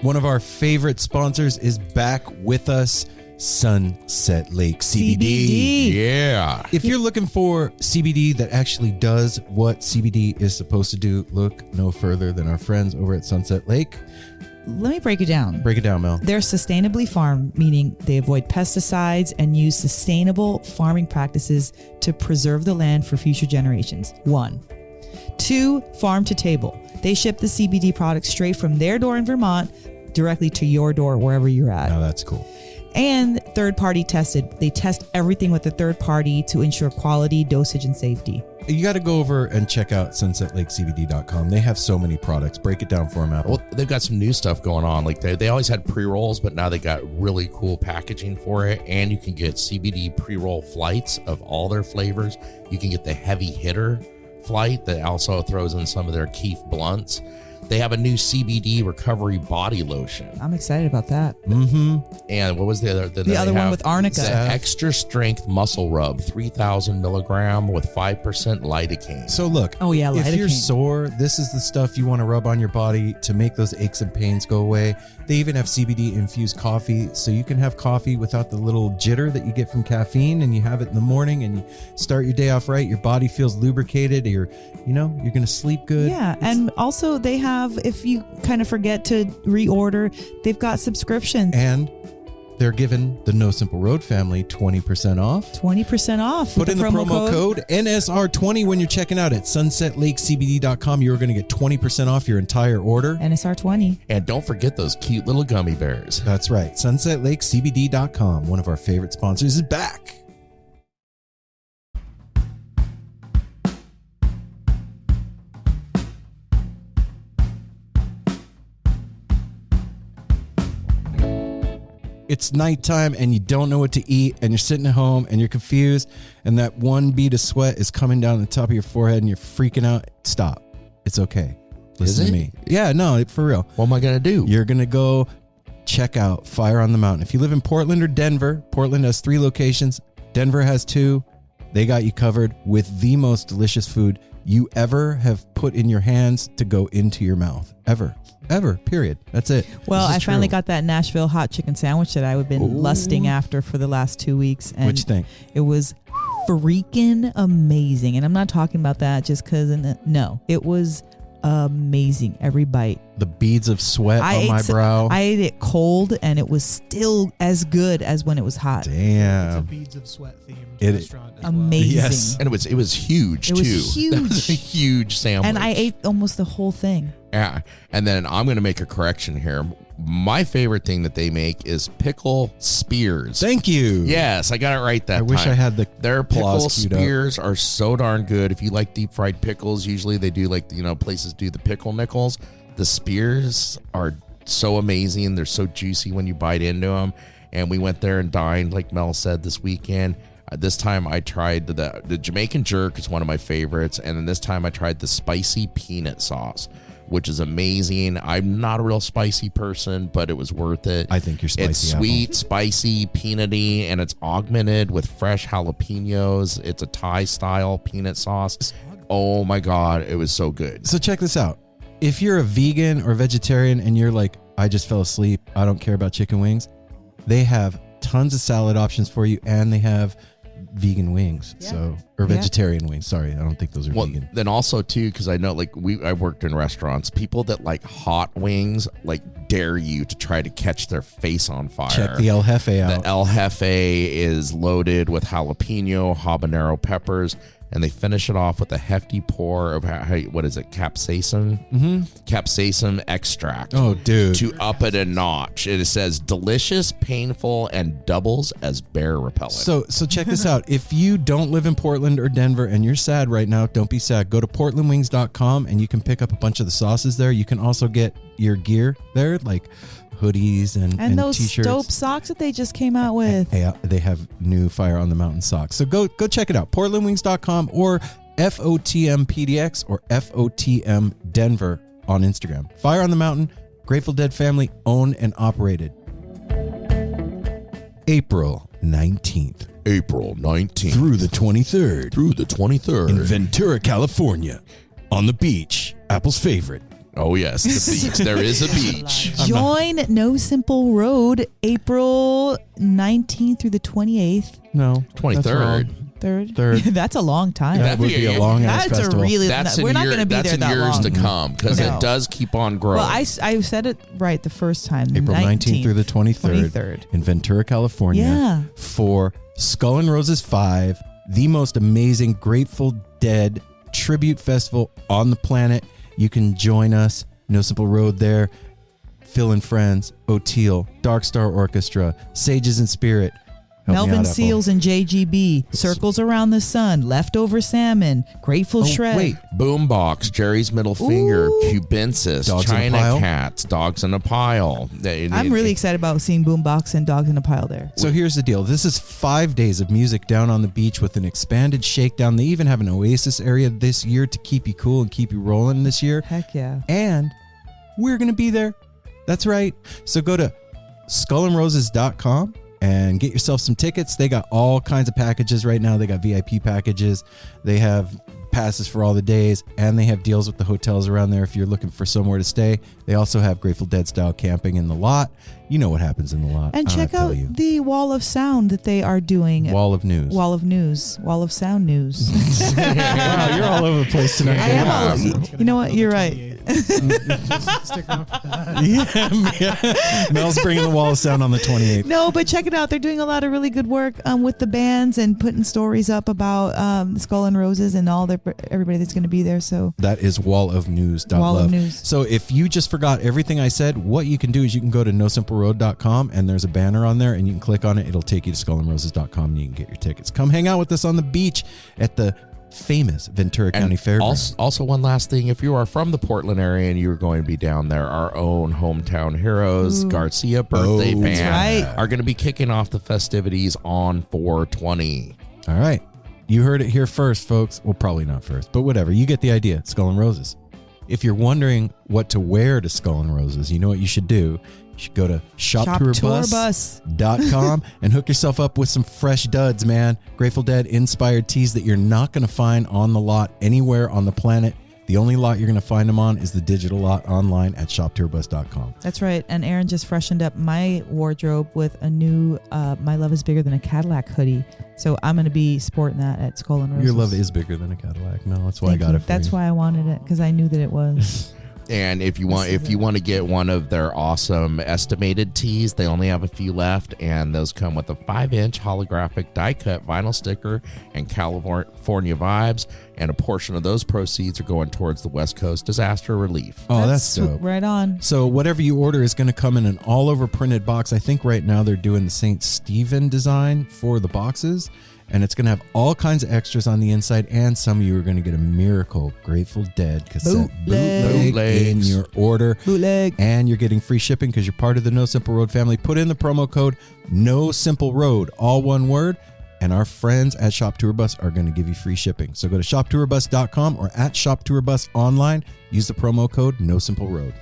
One of our favorite sponsors is back with us, Sunset Lake CBD. Yeah. If you're looking for CBD that actually does what CBD is supposed to do, look no further than our friends over at Sunset Lake. Let me break it down. Break it down, Mel. They're sustainably farmed, meaning they avoid pesticides and use sustainable farming practices to preserve the land for future generations. 1. 2, farm to table. They ship the CBD products straight from their door in Vermont directly to your door wherever you're at. Now that's cool. And third party tested. They test everything with a third party to ensure quality, dosage, and safety. You got to go over and check out sunsetlakecbd.com. They have so many products. Break it down for them, Apple. Well, they've got some new stuff going on. Like they always had pre-rolls, but now they got really cool packaging for it. And you can get CBD pre-roll flights of all their flavors. You can get the heavy hitter flight that also throws in some of their Keef blunts. They have a new CBD recovery body lotion. I'm excited about that. Mm-hmm. And what was the other? The other one with arnica. The extra strength muscle rub, 3,000 milligram with 5% lidocaine. So look, Oh, yeah, if you're lidocaine. sore, this is the stuff you want to rub on your body to make those aches and pains go away. They even have CBD infused coffee, so you can have coffee without the little jitter that you get from caffeine, and you have it in the morning and you start your day off right. Your body feels lubricated. You're going to sleep good. Yeah, and also they have, if you kind of forget to reorder, they've got subscriptions. And they're giving the No Simple Road family 20% off. 20% off. Put with in the promo code NSR20 when you're checking out at sunsetlakecbd.com. You're going to get 20% off your entire order. NSR20. And don't forget those cute little gummy bears. That's right. sunsetlakecbd.com, one of our favorite sponsors, is back. It's nighttime and you don't know what to eat and you're sitting at home and you're confused and that one bead of sweat is coming down the top of your forehead and you're freaking out. Stop. It's okay. Listen to me. Yeah, no, for real. What am I going to do? You're going to go check out Fire on the Mountain. If you live in Portland or Denver, Portland has 3 locations. Denver has 2. They got you covered with the most delicious food you ever have put in your hands to go into your mouth. Ever, period. That's it. Well, I finally got that Nashville hot chicken sandwich that I've been lusting after for the last 2 weeks. And which thing? It was freaking amazing. And I'm not talking about that just because, no, it was amazing. Every bite. The beads of sweat on my brow. I ate it cold and it was still as good as when it was hot. Damn. It's a beads of sweat themed restaurant as amazing. well. Yes. And it was huge, It too. was huge. That was a huge sandwich. And I ate almost the whole thing. Yeah. And then I'm going to make a correction here. My favorite thing that they make is pickle spears. Thank you. Yes, I got it right that time. I wish I had Their pickle applause queued up. spears are so darn good. If you like deep fried pickles, usually they do places do the pickle nickels. The spears are so amazing. They're so juicy when you bite into them. And we went there and dined, like Mel said, this weekend. This time I tried the Jamaican jerk. It's one of my favorites. And then this time I tried the spicy peanut sauce, which is amazing. I'm not a real spicy person, but it was worth it. I think you're spicy. It's sweet, spicy, peanutty, and it's augmented with fresh jalapenos. It's a Thai-style peanut sauce. Oh, my God. It was so good. So check this out. If you're a vegan or vegetarian and you're like, I just fell asleep, I don't care about chicken wings, they have tons of salad options for you, and they have vegan wings, or vegetarian wings. Sorry, I don't think those are vegan. Then also too, because I know I worked in restaurants, people that like hot wings dare you to try to catch their face on fire. Check the El Jefe out. The El Jefe is loaded with jalapeno, habanero peppers, and they finish it off with a hefty pour of what is it, capsaicin? Mm-hmm. Capsaicin extract. Oh, dude. To up it a notch. It says delicious, painful, and doubles as bear repellent. So check this out. If you don't live in Portland or Denver and you're sad right now, don't be sad. Go to portlandwings.com and you can pick up a bunch of the sauces there. You can also get your gear there, like hoodies and those t-shirts. dope socks that they just came out with. Hey, they have new Fire on the Mountain socks. So go check it out. portlandwings.com or FOTM PDX or FOTM Denver on Instagram. Fire on the Mountain, Grateful Dead family, owned and operated. April 19th. April 19th. Through the 23rd. Through the 23rd. In Ventura, California. On the beach. Apple's favorite. Oh, yes, the beach. There is a beach. Join No Simple Road April 19th through the 28th. No. 23rd. Third. That's a long time. That would be a long ass That's festival. a really. We're not in going to be that's there in that years long. to come because No. it does keep on growing. Well, I said it right the first time. The April 19th through the 23rd in Ventura, California. Yeah. For Skull and Roses 5, the most amazing Grateful Dead tribute festival on the planet. You can join us. No Simple Road there. Phil and Friends, O'Teal, Dark Star Orchestra, Sages in Spirit. Help me Melvin out, Apple. Seals and JGB, Circles Around the Sun, Leftover Salmon, Grateful Shred. Wait. Boombox, Jerry's Middle Finger, Cubensis, Dogs in a China Pile? Cats, Dogs in a Pile. I'm really excited about seeing Boombox and Dogs in a Pile there. So here's the deal. This is 5 days of music down on the beach with an expanded shakedown. They even have an Oasis area this year to keep you cool and keep you rolling this year. Heck yeah. And we're going to be there. That's right. So go to skullandroses.com and get yourself some tickets. They got all kinds of packages right now. They got VIP packages. They have passes for all the days, and they have deals with the hotels around there if you're looking for somewhere to stay. They also have Grateful Dead style camping in the lot. You know what happens in the lot. And I don't check tell out you. the wall of sound that they are doing. Wall of News. Wall of News. Wall of Sound News. Wow, you're all over the place tonight. I am all, you know what? You're right. Stick around for that. yeah. Mel's bringing the Wall of Sound on the 28th. No, but check it out. They're doing a lot of really good work with the bands and putting stories up about Skull and Roses and everybody that's going to be there. So that is wallofnews.love. Wall of News. So if you just forgot everything I said, what you can do is you can go to nosimpleroad.com and there's a banner on there and you can click on it. It'll take you to skullandroses.com and you can get your tickets. Come hang out with us on the beach at the famous Ventura County Fairgrounds. Also, one last thing. If you are from the Portland area and you're going to be down there, our own hometown heroes, Garcia Birthday Band, right. are going to be kicking off the festivities on 4/20. All right. You heard it here first, folks. Well, probably not first, but whatever. You get the idea. Skull and Roses. If you're wondering what to wear to Skull and Roses, you know what you should do. You should go to shoptourbus.com and hook yourself up with some fresh duds, man. Grateful Dead inspired tees that you're not going to find on the lot anywhere on the planet. The only lot you're going to find them on is the digital lot online at shoptourbus.com. That's right. And Aaron just freshened up my wardrobe with a new My Love is Bigger Than a Cadillac hoodie. So I'm going to be sporting that at Skull and Roses. Your love is bigger than a Cadillac, Mel. That's why Thank I got you. it for That's you. why I wanted it, because I knew that it was. And if you want to get one of their awesome estimated tees, they only have a few left, and those come with a 5-inch holographic die-cut vinyl sticker and California vibes, and a portion of those proceeds are going towards the West Coast disaster relief. Oh, that's dope. Right on. So whatever you order is going to come in an all-over printed box. I think right now they're doing the St. Stephen design for the boxes, and it's going to have all kinds of extras on the inside, and some of you are going to get a Miracle Grateful Dead cassette bootleg in your order. Bootleg. And you're getting free shipping because you're part of the No Simple Road family. Put in the promo code No Simple Road, all one word, and our friends at Shop Tour Bus are going to give you free shipping. So go to shoptourbus.com or at Shop Tour Bus online. Use the promo code No Simple Road.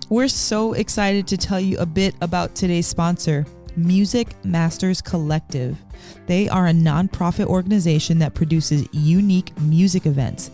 We're so excited to tell you a bit about today's sponsor, Music Masters Collective. They are a nonprofit organization that produces unique music events,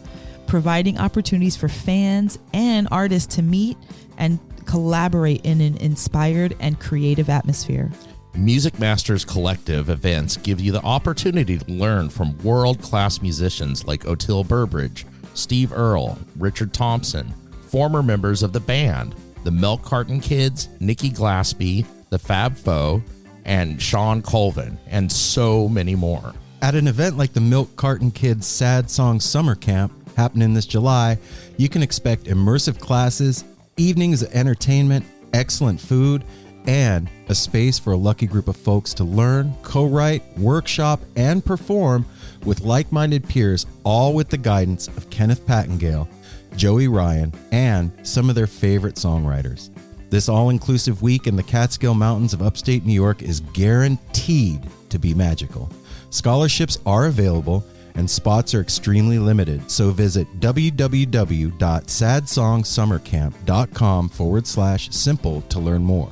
providing opportunities for fans and artists to meet and collaborate in an inspired and creative atmosphere. Music Masters Collective events give you the opportunity to learn from world-class musicians like O'Teal Burbridge, Steve Earle, Richard Thompson, former members of the band, the Milk Carton Kids, Nikki Glaspie, the Fab Four, and Sean Colvin, and so many more. At an event like the Milk Carton Kids Sad Song Summer Camp happening this July, you can expect immersive classes, evenings of entertainment, excellent food, and a space for a lucky group of folks to learn, co-write, workshop, and perform with like-minded peers, all with the guidance of Kenneth Pattengale, Joey Ryan, and some of their favorite songwriters. This all-inclusive week in the Catskill Mountains of upstate New York is guaranteed to be magical. Scholarships are available and spots are extremely limited, so visit www.sadsongsummercamp.com/simple to learn more.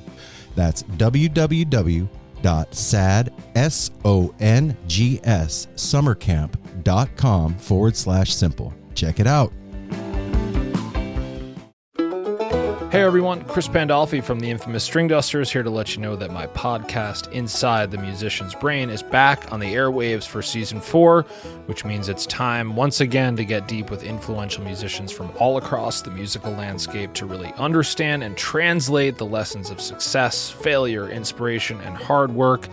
That's www.sadsongs.summercamp.com nosimpleradio.com/simple. Check it out. Hey everyone, Chris Pandolfi from the infamous String Dusters here to let you know that my podcast, Inside the Musician's Brain, is back on the airwaves for season 4, which means it's time once again to get deep with influential musicians from all across the musical landscape to really understand and translate the lessons of success, failure, inspiration, and hard work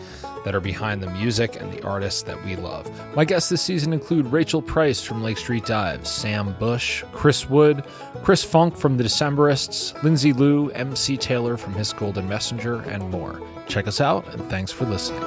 that are behind the music and the artists that we love. My guests this season include Rachel Price from Lake Street Dives, Sam Bush, Chris Wood, Chris Funk from The Decemberists, Lindsay Liu, MC Taylor from His Golden Messenger, and more. Check us out, and thanks for listening.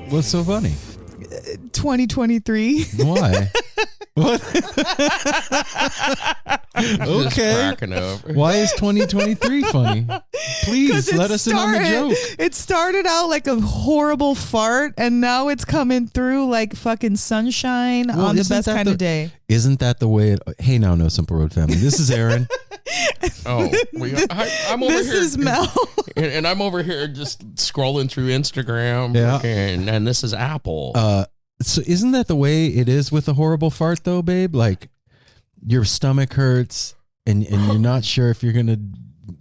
What's so funny? 2023. Why? What? Just Okay. cracking up. Why is 2023 funny? Please let us in on the joke. It started out like a horrible fart, and now it's coming through like fucking sunshine Well, on the isn't best that kind the- of day. Isn't that the way it... Hey now, No Simple Road family. This is Aaron. Oh, I'm over This here. is Mel. And I'm over here just scrolling through Instagram. Yeah. And this is Apple. So isn't that the way it is with a horrible fart though, babe? Like your stomach hurts and you're not sure if you're going to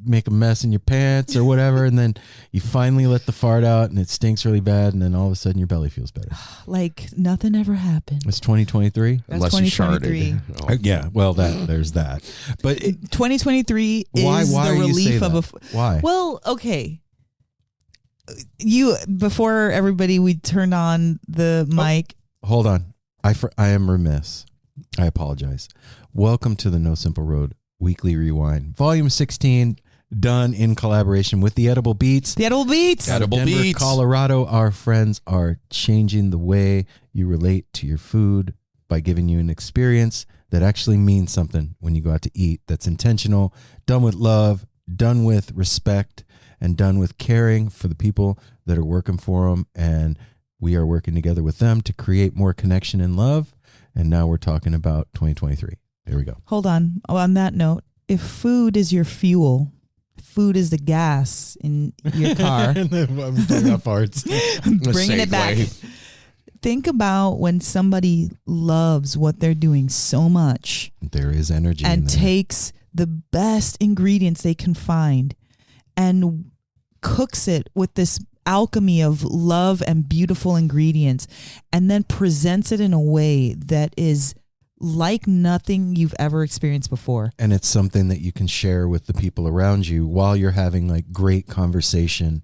make a mess in your pants or whatever. And then you finally let the fart out and it stinks really bad. And then all of a sudden your belly feels better. Like nothing ever happened. It's 2023. That's Unless you 2023. sharded. Oh. Yeah. Well, there's that. But 2023 why is the do you say relief of that? Why? Well, okay. Before everybody, we turned on the mic. Hold on. I am remiss. I apologize. Welcome to the No Simple Road Weekly Rewind, Volume 16, done in collaboration with the Edible Beats. The Edible Beats. Out of Edible Denver, Beats. Colorado. Our friends are changing the way you relate to your food by giving you an experience that actually means something when you go out to eat, that's intentional, done with love, done with respect, and done with caring for the people that are working for them. And we are working together with them to create more connection and love. And now we're talking about 2023. Here we go. Hold on. On that note, if food is your fuel, food is the gas in your car. I'm talking about farts. Bringing it back. Segue. Think about when somebody loves what they're doing so much There is energy in and there. takes the best ingredients they can find and cooks it with this alchemy of love and beautiful ingredients, and then presents it in a way that is like nothing you've ever experienced before. And it's something that you can share with the people around you while you're having like great conversation.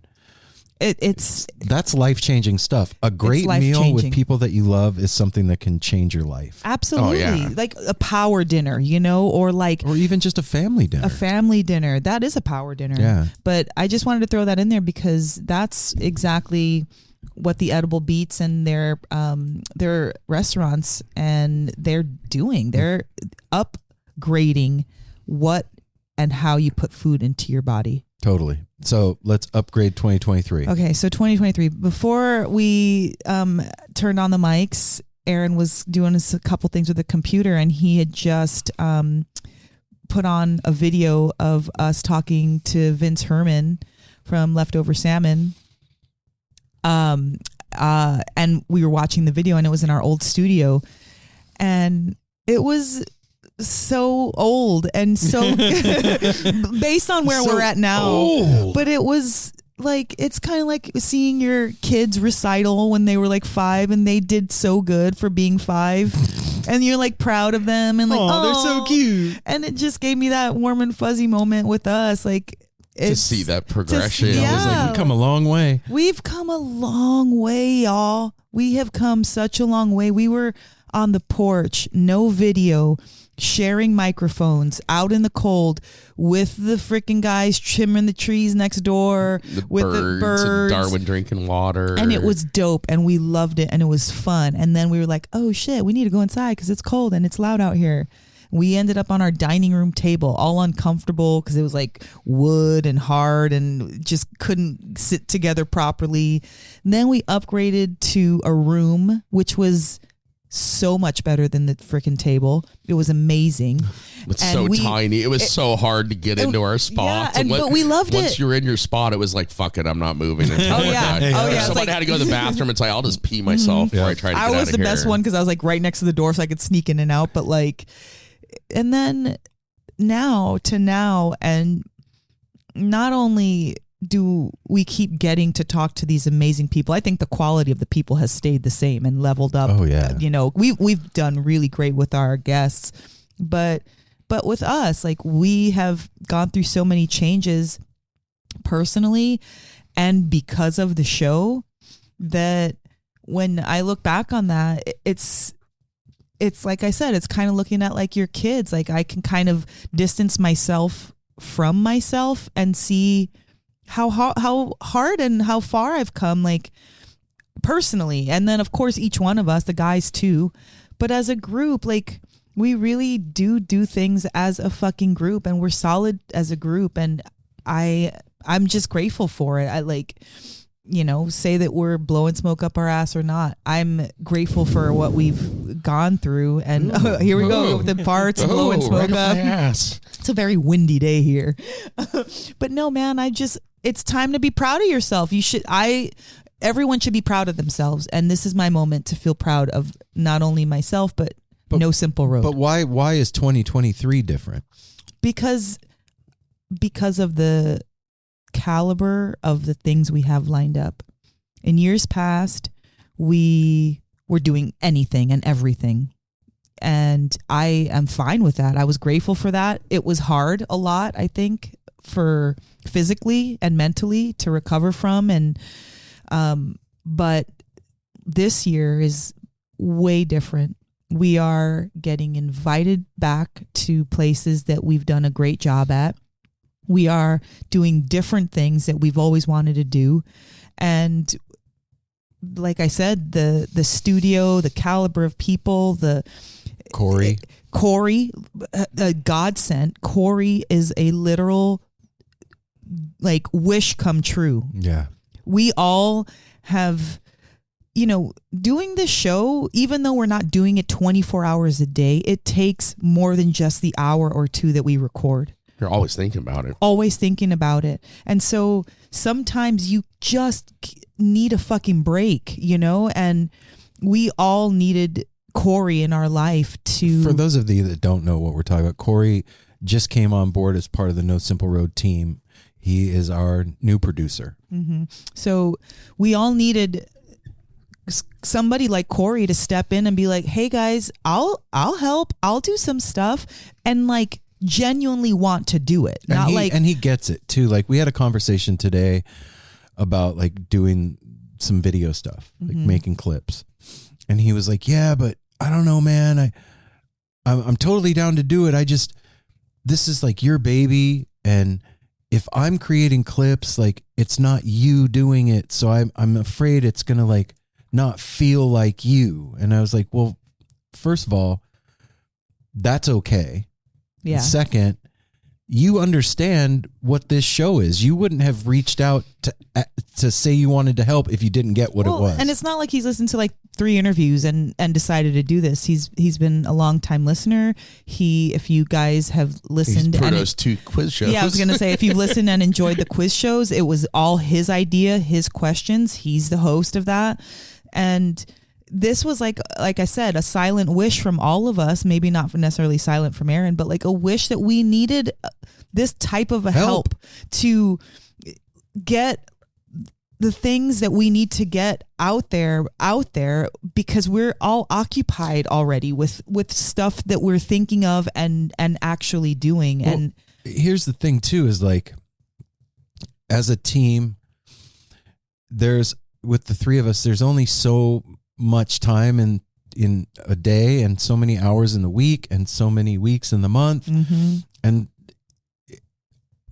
It's That's life-changing stuff. A great meal with life-changing. people that you love is something that can change your life. absolutely yeah. like a power dinner, or like Or even just a family dinner. a family dinner. That is a power dinner. Yeah. But I just wanted to throw that in there because that's exactly what the Edible Beats and their restaurants and they're doing. They're upgrading what and how you put food into your body. Totally. So let's upgrade 2023. Okay, so 2023. Before we turned on the mics, Aaron was doing a couple things with the computer, and he had just put on a video of us talking to Vince Herman from Leftover Salmon. And we were watching the video, and it was in our old studio, and it was so old and so based on where we're at now. old. But it was like, it's kind of like seeing your kids recital when they were like 5 and they did so good for being 5 and you're like proud of them and like, Aw, they're so cute. And it just gave me that warm and fuzzy moment with us. Like, To see that progression. yeah. I was like, we come a long way. We've come a long way, y'all. We have come such a long way. We were on the porch, no video, sharing microphones out in the cold with the freaking guys trimming the trees next door, with the birds, and Darwin drinking water. And it was dope, and we loved it, and it was fun. And then we were like, oh shit, we need to go inside because it's cold and it's loud out here. We ended up on our dining room table, all uncomfortable because it was like wood and hard and just couldn't sit together properly. And then we upgraded to a room, which was so much better than the freaking table. It was amazing. It's so tiny. It was so hard to get into our spots. Yeah, but we loved it. Once you're in your spot, it was like, fuck it, I'm not moving. Oh yeah. If someone had to go to the bathroom, it's like, I'll just pee myself before I try to get out of here. I was the best one because I was like right next to the door so I could sneak in and out. But like, and then now, and not only do we keep getting to talk to these amazing people, I think the quality of the people has stayed the same and leveled up. Oh yeah. You know, we've done really great with our guests, but with us, like we have gone through so many changes personally and because of the show that when I look back on that, it's like I said, it's kind of looking at like your kids. Like I can kind of distance myself from myself and see how hard and how far I've come, like personally. And then of course, each one of us, the guys too, but as a group, like we really do things as a fucking group and we're solid as a group. And I'm just grateful for it. I like, you know, say that we're blowing smoke up our ass or not. I'm grateful for what we've gone through. And here we go with the parts of blowing smoke up. It's a very windy day here. But no, man, it's time to be proud of yourself. Everyone should be proud of themselves. And this is my moment to feel proud of not only myself, but No Simple Road. But why is 2023 different? Because of the caliber of the things we have lined up. In years past, we were doing anything and everything. And I am fine with that. I was grateful for that. It was hard a lot, I think, for physically and mentally to recover from. And but this year is way different. We are getting invited back to places that we've done a great job at. We are doing different things that we've always wanted to do. And like I said, the studio, the caliber of people, Corey, a godsend. Corey is a literal like wish come true. Yeah. We all have, you know, doing this show, even though we're not doing it 24 hours a day, it takes more than just the hour or two that we record. You're always thinking about it. Always thinking about it. And so sometimes you just need a fucking break, you know? And we all needed Corey in our life to... For those of you that don't know what we're talking about, Corey just came on board as part of the No Simple Road team. He is our new producer. Mm-hmm. So we all needed somebody like Corey to step in and be like, hey guys, I'll help. I'll do some stuff. And like... genuinely want to do it, and he gets it too. Like we had a conversation today about like doing some video stuff, like making clips, and he was like, "Yeah, but I don't know, man. I'm totally down to do it. This is like your baby, and if I'm creating clips, like it's not you doing it, so I'm afraid it's gonna like not feel like you." And I was like, "Well, first of all, that's okay." Yeah. Second, you understand what this show is. You wouldn't have reached out to say you wanted to help if you didn't get what it was. And it's not like he's listened to like 3 interviews and decided to do this. He's been a long time listener. If you guys have listened, he's produced 2 quiz shows. Yeah, I was gonna say if you've listened and enjoyed the quiz shows, it was all his idea, his questions. He's the host of that, and this was like I said, a silent wish from all of us, maybe not necessarily silent from Aaron, but like a wish that we needed this type of a help to get the things that we need to get out there because we're all occupied already with stuff that we're thinking of and actually doing. Well, and here's the thing too, is like as a team, with the 3 of us, there's only so much time in a day and so many hours in the week and so many weeks in the month. And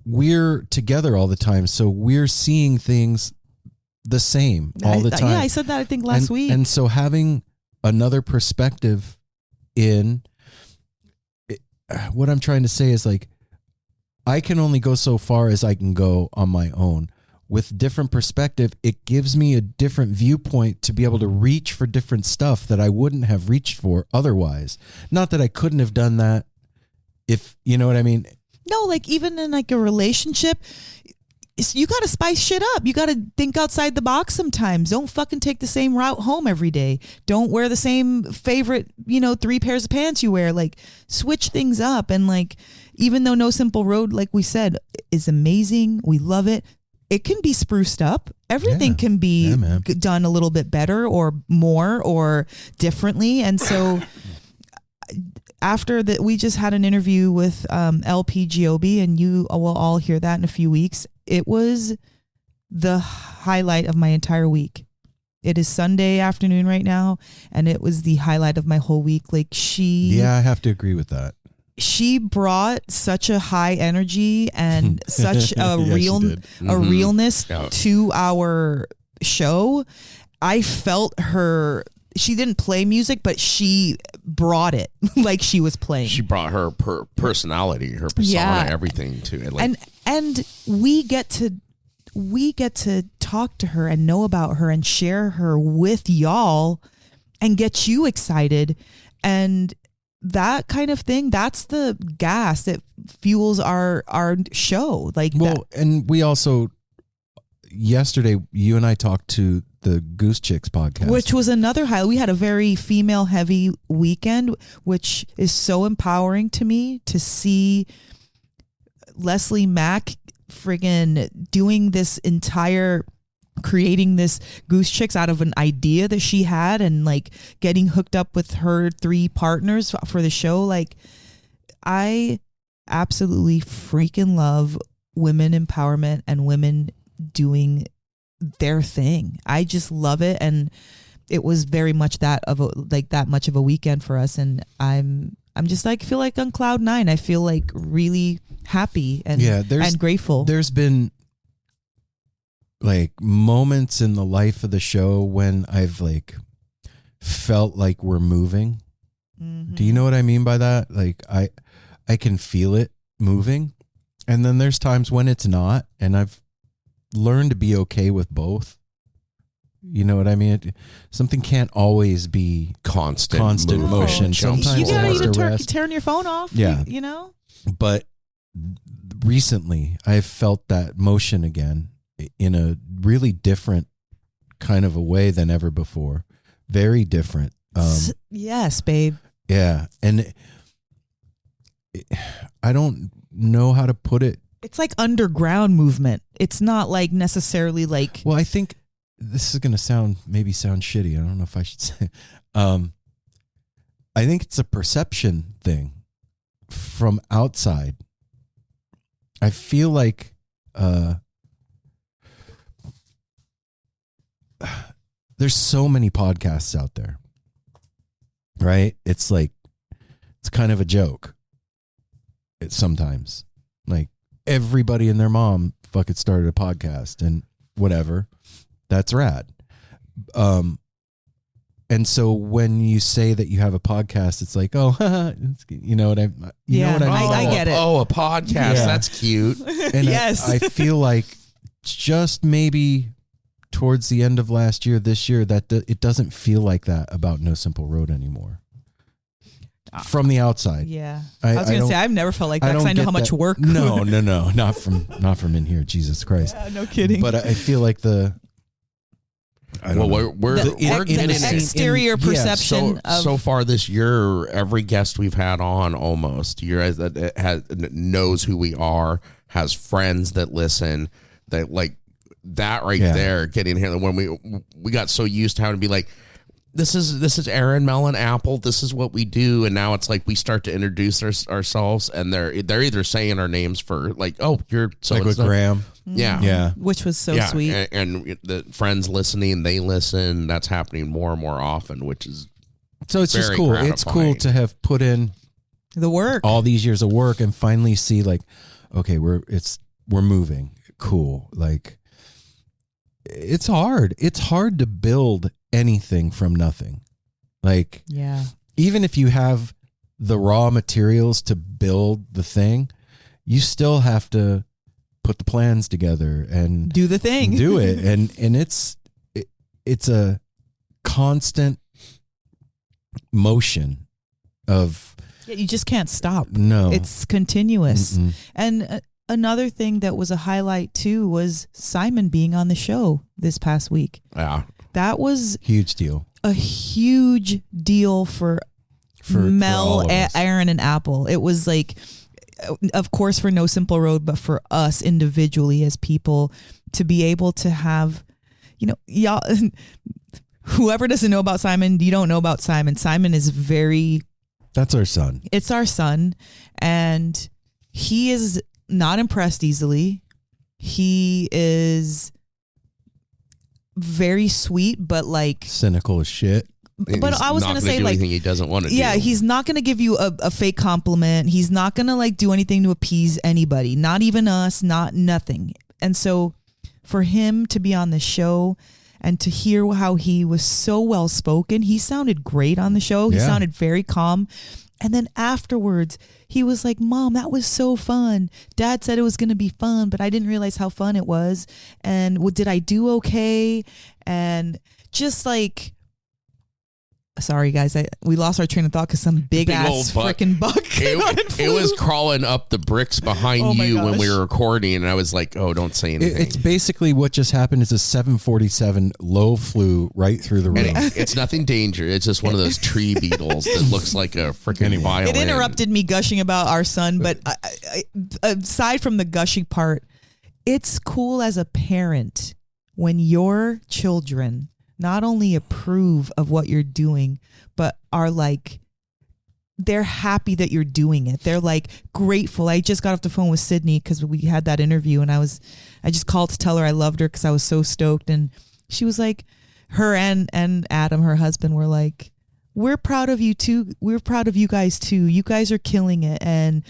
we're together all the time. So we're seeing things the same all the time. Yeah, I said that I think last week. And so having another perspective what I'm trying to say is like, I can only go so far as I can go on my own. With different perspective, it gives me a different viewpoint to be able to reach for different stuff that I wouldn't have reached for otherwise. Not that I couldn't have done that if, you know what I mean? No, like even in like a relationship, you got to spice shit up. You got to think outside the box sometimes. Don't fucking take the same route home every day. Don't wear the same favorite, 3 pairs of pants you wear. Like switch things up. And like, even though No Simple Road, like we said, is amazing. We love it. It can be spruced up. Everything can be done a little bit better or more or differently. And so after that, we just had an interview with LPGOB, and you will all hear that in a few weeks. It was the highlight of my entire week. It is Sunday afternoon right now, and it was the highlight of my whole week. Like I have to agree with that. She brought such a high energy and such a realness to our show. I felt her. She didn't play music, but she brought it like she was playing. She brought her personality, her persona, everything to it. Like, and we get to talk to her and know about her and share her with y'all and get you excited. And that kind of thing, that's the gas that fuels our show. And we also, yesterday, you and I talked to the Goose Chicks podcast, which was another highlight. We had a very female heavy weekend, which is so empowering to me to see Leslie Mack friggin' doing this creating this Goose Chicks out of an idea that she had and like getting hooked up with her 3 partners for the show. Like, I absolutely freaking love women empowerment and women doing their thing. I just love it. And it was very much that much of a weekend for us. And I'm just like, feel like on cloud 9. I feel like really happy and grateful. There's been like moments in the life of the show when I've like felt like we're moving. Do you know what I mean by that? Like I can feel it moving. And then there's times when it's not, and I've learned to be okay with both. You know what I mean? Something can't always be constant motion. Sometimes you gotta even rest. turn your phone off. Yeah. You know? But recently I've felt that motion again in a really different kind of a way than ever before. Very different. Yes, babe. Yeah. And I don't know how to put it. It's like underground movement. It's not like necessarily like. Well, I think this is going to sound shitty. I don't know if I should say. I think it's a perception thing from outside. I feel like there's so many podcasts out there, right? It's like, it's kind of a joke. It's sometimes like everybody and their mom fucking started a podcast and whatever. That's rad. And so when you say that you have a podcast, it's like, oh, you know what I mean? I get it. Oh, a podcast. Yeah. That's cute. And yes. I feel like just maybe towards the end of last year, this year, that it doesn't feel like that about No Simple Road anymore. From the outside. Yeah. I was going to say, I've never felt like that because I know how much work. No. Not from in here. Jesus Christ. Yeah, no kidding. But I feel like we're getting the exterior perception of. So far this year, every guest we've had on almost knows who we are, has friends that listen, that like that there, getting here. When we got so used to having to be like, this is Aaron, Melon, Apple. This is what we do, and now it's like we start to introduce ourselves, and they're either saying our names for like, oh, you're so like with Graham, yeah, which was so sweet, and the friends listening, they listen. That's happening more and more often, which is So it's just Very cool. It's cool gratifying. to have put in The work. all these years of work and finally see like, okay, we're moving. Cool. Like it's hard. It's hard to build anything from nothing. Like Yeah. even if you have the raw materials to build the thing, you still have to put the plans together and Do the thing. do it. And it's a constant motion of Yeah, you just can't stop. no. It's continuous. Mm-mm. And another thing that was a highlight too was Simon being on the show this past week. Yeah. That was Huge deal a huge deal for for Mel, all of us. Aaron, and Apple. It was like, of course, for No Simple Road, but for us individually as people to be able to have, y'all, whoever doesn't know about Simon, you don't know about Simon. Simon is That's our son. it's our son, and he is not impressed easily. He is very sweet, but like, Cynical as shit. but He's I was not going to gonna say do like, anything he doesn't want to do. yeah, he's not going to give you a fake compliment. He's not going to like do anything to appease anybody, not even us, nothing. And so for him to be on the show and to hear how he was so well spoken, he sounded great on the show. He Yeah. sounded very calm. And then afterwards, he was like, Mom, that was so fun. Dad said it was going to be fun, but I didn't realize how fun it was. And did I do okay? And just sorry guys, we lost our train of thought because some big Big ass old buck. freaking buck came out and It was flew. crawling up the bricks behind Oh my you when we gosh. were recording, and I was like, "Oh, don't say anything." It's basically what just happened is a 747 low flew right through the room. And it's nothing dangerous. It's just one of those tree beetles that looks like a freaking violin. It interrupted me gushing about our son, but aside from the gushing part, it's cool as a parent when your children not only approve of what you're doing, but are like, they're happy that you're doing it. They're like grateful. I just got off the phone with Sydney because we had that interview, and I just called to tell her I loved her because I was so stoked. And she was like, her and Adam, her husband, were like, we're proud of you too. We're proud of you guys too. You guys are killing it. And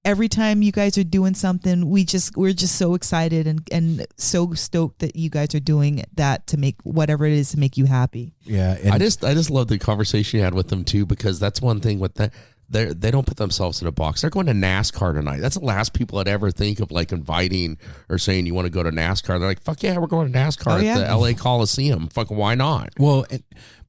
every time you guys are doing something, we're just so excited and so stoked that you guys are doing that to make whatever it is to make you happy. Yeah. And I just love the conversation you had with them too, because that's one thing with that. They don't put themselves in a box. They're going to NASCAR tonight. That's the last people I'd ever think of like inviting or saying you want to go to NASCAR. They're like, fuck yeah, we're going to NASCAR yeah? at the LA Coliseum. Fucking why not? well,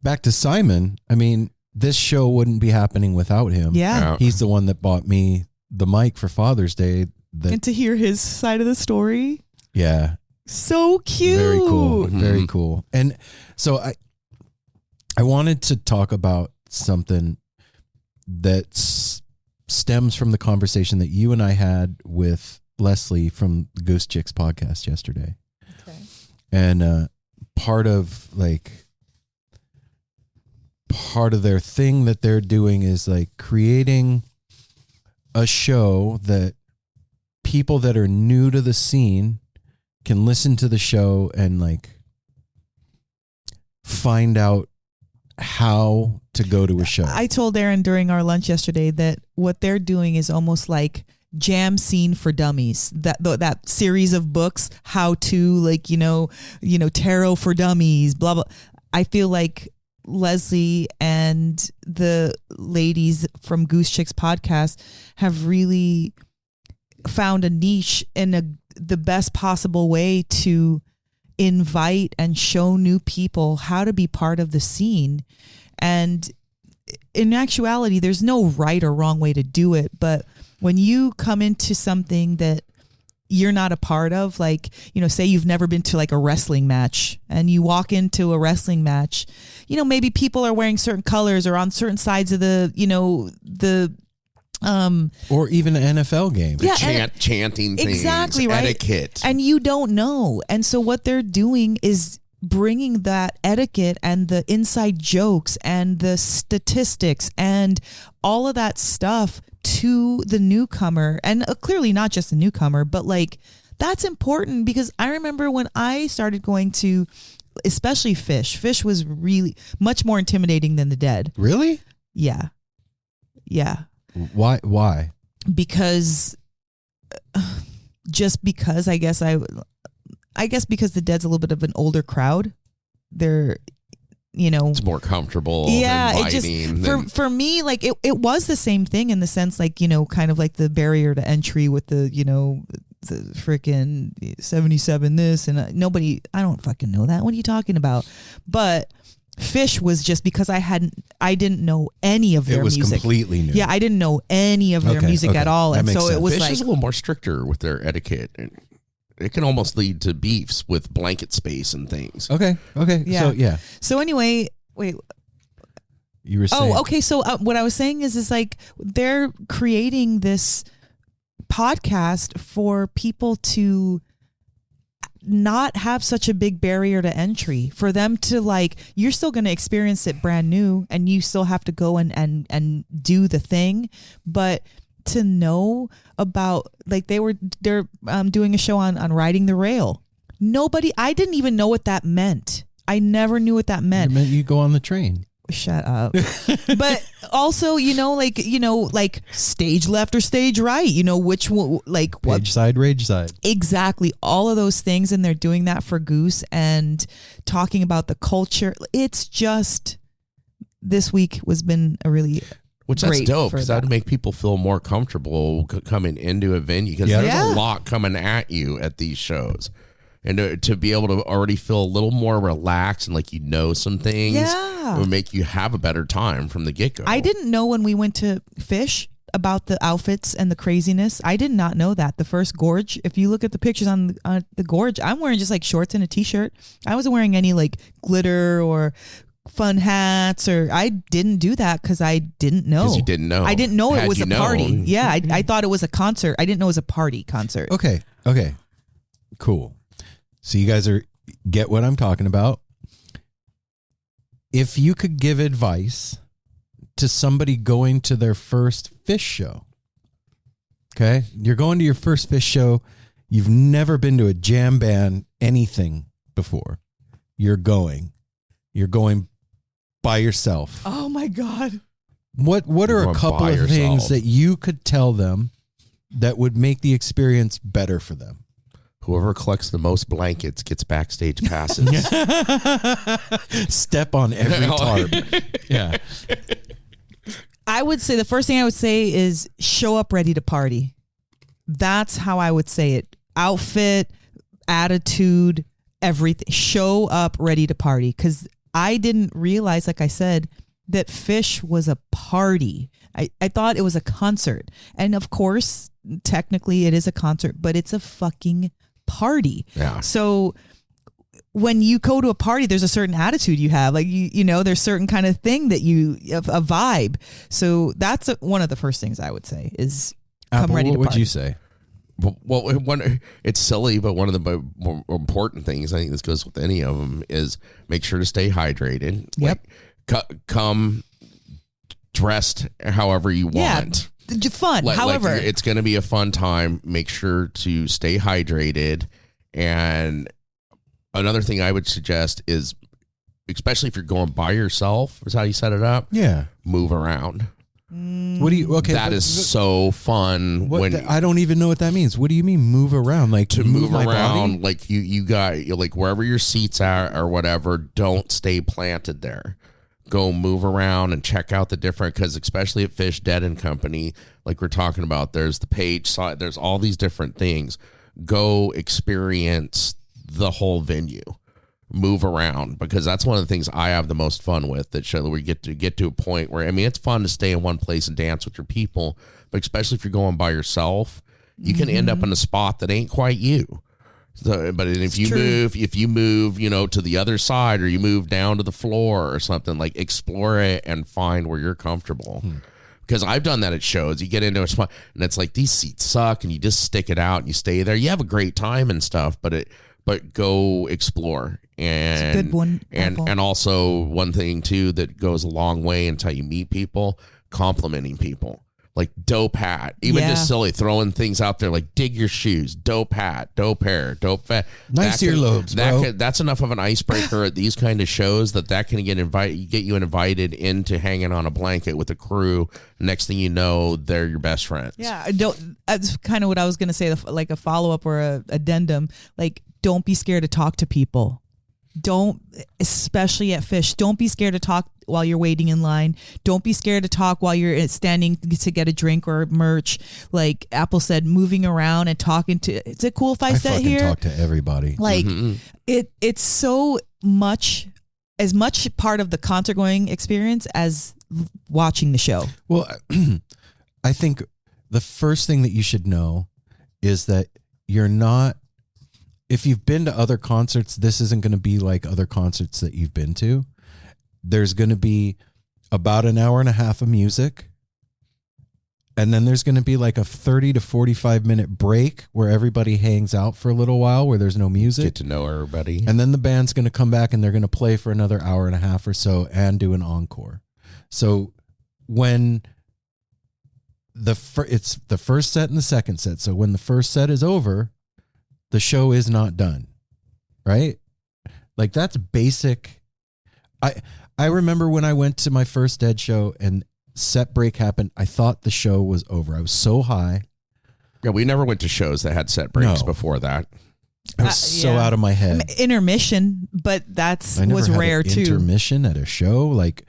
back to Simon. I mean, this show wouldn't be happening without him. Yeah. He's the one that bought me the mic for Father's Day. And to hear his side of the story, Yeah. so cute. Very cool. Mhm. Very cool. And so I wanted to talk about something that stems from the conversation that you and I had with Leslie from the Goose Chicks podcast yesterday. Okay. And part of their thing that they're doing is like creating a show that people that are new to the scene can listen to the show and like find out how to go to a show. I told Aaron during our lunch yesterday that what they're doing is almost like Jam Scene for Dummies. That series of books, how to, like, tarot for dummies, blah blah. I feel like Leslie and the ladies from Goose Chicks Podcast have really found a niche in the best possible way to invite and show new people how to be part of the scene. And in actuality, there's no right or wrong way to do it. But when you come into something that you're not a part of, like, say you've never been to like a wrestling match and you walk into a wrestling match, maybe people are wearing certain colors or on certain sides of the or even an NFL game. Yeah, Chanting things, exactly, right? etiquette. And you don't know. And so what they're doing is bringing that etiquette and the inside jokes and the statistics and all of that stuff to the newcomer. And clearly not just the newcomer, but like, that's important, because I remember when I started going to especially Fish. Fish was really much more intimidating than the Dead. Really? Yeah. Yeah. Why? Because just because I guess because the Dead's a little bit of an older crowd. They're, it's more comfortable. Yeah, inviting for me, like it was the same thing in the sense, like, kind of like the barrier to entry with the the freaking 77 this and I don't fucking know that. What are you talking about? But Fish was just because I didn't know any of their music. It was completely new. Yeah, I didn't know any of their music at all, and so it was Fish like is a little more stricter with their etiquette, and it can almost lead to beefs with blanket space and things. Okay. Yeah. So anyway, wait. You were saying. Oh, okay. So what I was saying is like they're creating this podcast for people to not have such a big barrier to entry, for them to like, you're still going to experience it brand new and you still have to go and do the thing, but to know about, like, they're doing a show on riding the rail. I didn't even know what that meant. I never knew what that meant. It meant you go on the train. Shut up. But also, like stage left or stage right, which one, like what Page side, rage side. exactly, all of those things. And they're doing that for Goose and talking about the culture. It's just, this week has been a really Which that's great dope, for because that. that'd make people feel more comfortable coming into a venue, because Yeah. there's Yeah. a lot coming at you at these shows. And to be able to already feel a little more relaxed and like some things Yeah. will make you have a better time from the get-go. I didn't know when we went to Fish about the outfits and the craziness. I did not know that. The first gorge, if you look at the pictures on the gorge, I'm wearing just like shorts and a t-shirt. I wasn't wearing any like glitter or fun hats, or I didn't do that because I didn't know. Because you didn't know. I didn't know it Had was you a party. known- Yeah, I thought it was a concert. I didn't know it was a party concert. Okay. Cool. So you guys get what I'm talking about. If you could give advice to somebody going to their first Fish show, okay? You're going to your first Fish show. You've never been to a jam band, anything before. You're going by yourself. Oh my God. What are a going couple by of things yourself. that you could tell them that would make the experience better for them? Whoever collects the most blankets gets backstage passes. Step on every tarp. Yeah. I would say the first thing I would say is show up ready to party. That's how I would say it. Outfit, attitude, everything. Show up ready to party. Because I didn't realize, like I said, that Fish was a party. I thought it was a concert. And of course, technically it is a concert, but it's a fucking party. Yeah. So when you go to a party, there's a certain attitude you have, like there's certain kind of thing that a vibe. So that's one of the first things I would say is come Apple, ready to what party. would you say? Well, it's silly, but one of the more important things, I think this goes with any of them, is make sure to stay hydrated. Yep. Like, come dressed however you want. Fun. However, it's going to be a fun time. Make sure to stay hydrated. And another thing I would suggest is, especially if you're going by yourself, is how you set it up. Yeah. Move around. What do you? Okay, That is so fun. I don't even know what that means. What do you mean move around? Like to move my around, body? like you got like wherever your seats are or whatever. Don't stay planted there. Go move around and check out the different, because especially at Fish, Dead and Company, like we're talking about, there's the page side, there's all these different things. Go experience the whole venue. Move around, because that's one of the things I have the most fun with. That show that we get to a point where, I mean, it's fun to stay in one place and dance with your people, but especially if you're going by yourself, you can end up in a spot that ain't quite you. So, but if you move, to the other side, or you move down to the floor or something, like explore it and find where you're comfortable. Because I've done that at shows. You get into a spot and it's like, these seats suck, and you just stick it out and you stay there. You have a great time and stuff, but go explore. And it's a good one. and also one thing too that goes a long way until you meet people, complimenting people. like dope hat, even Yeah. just silly throwing things out there like dig your shoes, dope hat, dope hair, dope fat. Nice earlobes, bro. That's enough of an icebreaker at these kind of shows that can get you invited into hanging on a blanket with a crew. Next thing you know, they're your best friends. Yeah, that's kind of what I was going to say, like a follow-up or a addendum. Like, don't be scared to talk to people. Don't, especially at Fish, don't be scared to talk while you're waiting in line. Don't be scared to talk while you're standing to get a drink or merch. Like Apple said, moving around and talking to, is it cool if I sit fucking here? talk to everybody. Like it's so much, as much part of the concert going experience as watching the show. Well, I think the first thing that you should know is that you're not, if you've been to other concerts, this isn't going to be like other concerts that you've been to. There's going to be about an hour and a half of music. And then there's going to be like a 30 to 45 minute break where everybody hangs out for a little while where there's no music. Get to know everybody. And then the band's going to come back and they're going to play for another hour and a half or so and do an encore. So when it's the first set and the second set. So when the first set is over, the show is not done, right? Like that's basic. I remember when I went to my first Dead show and set break happened, I thought the show was over. I was so high. Yeah, we never went to shows that had set breaks No. before that. I was so yeah. out of my head. Intermission, but that's I never was had rare an too. intermission at a show. Like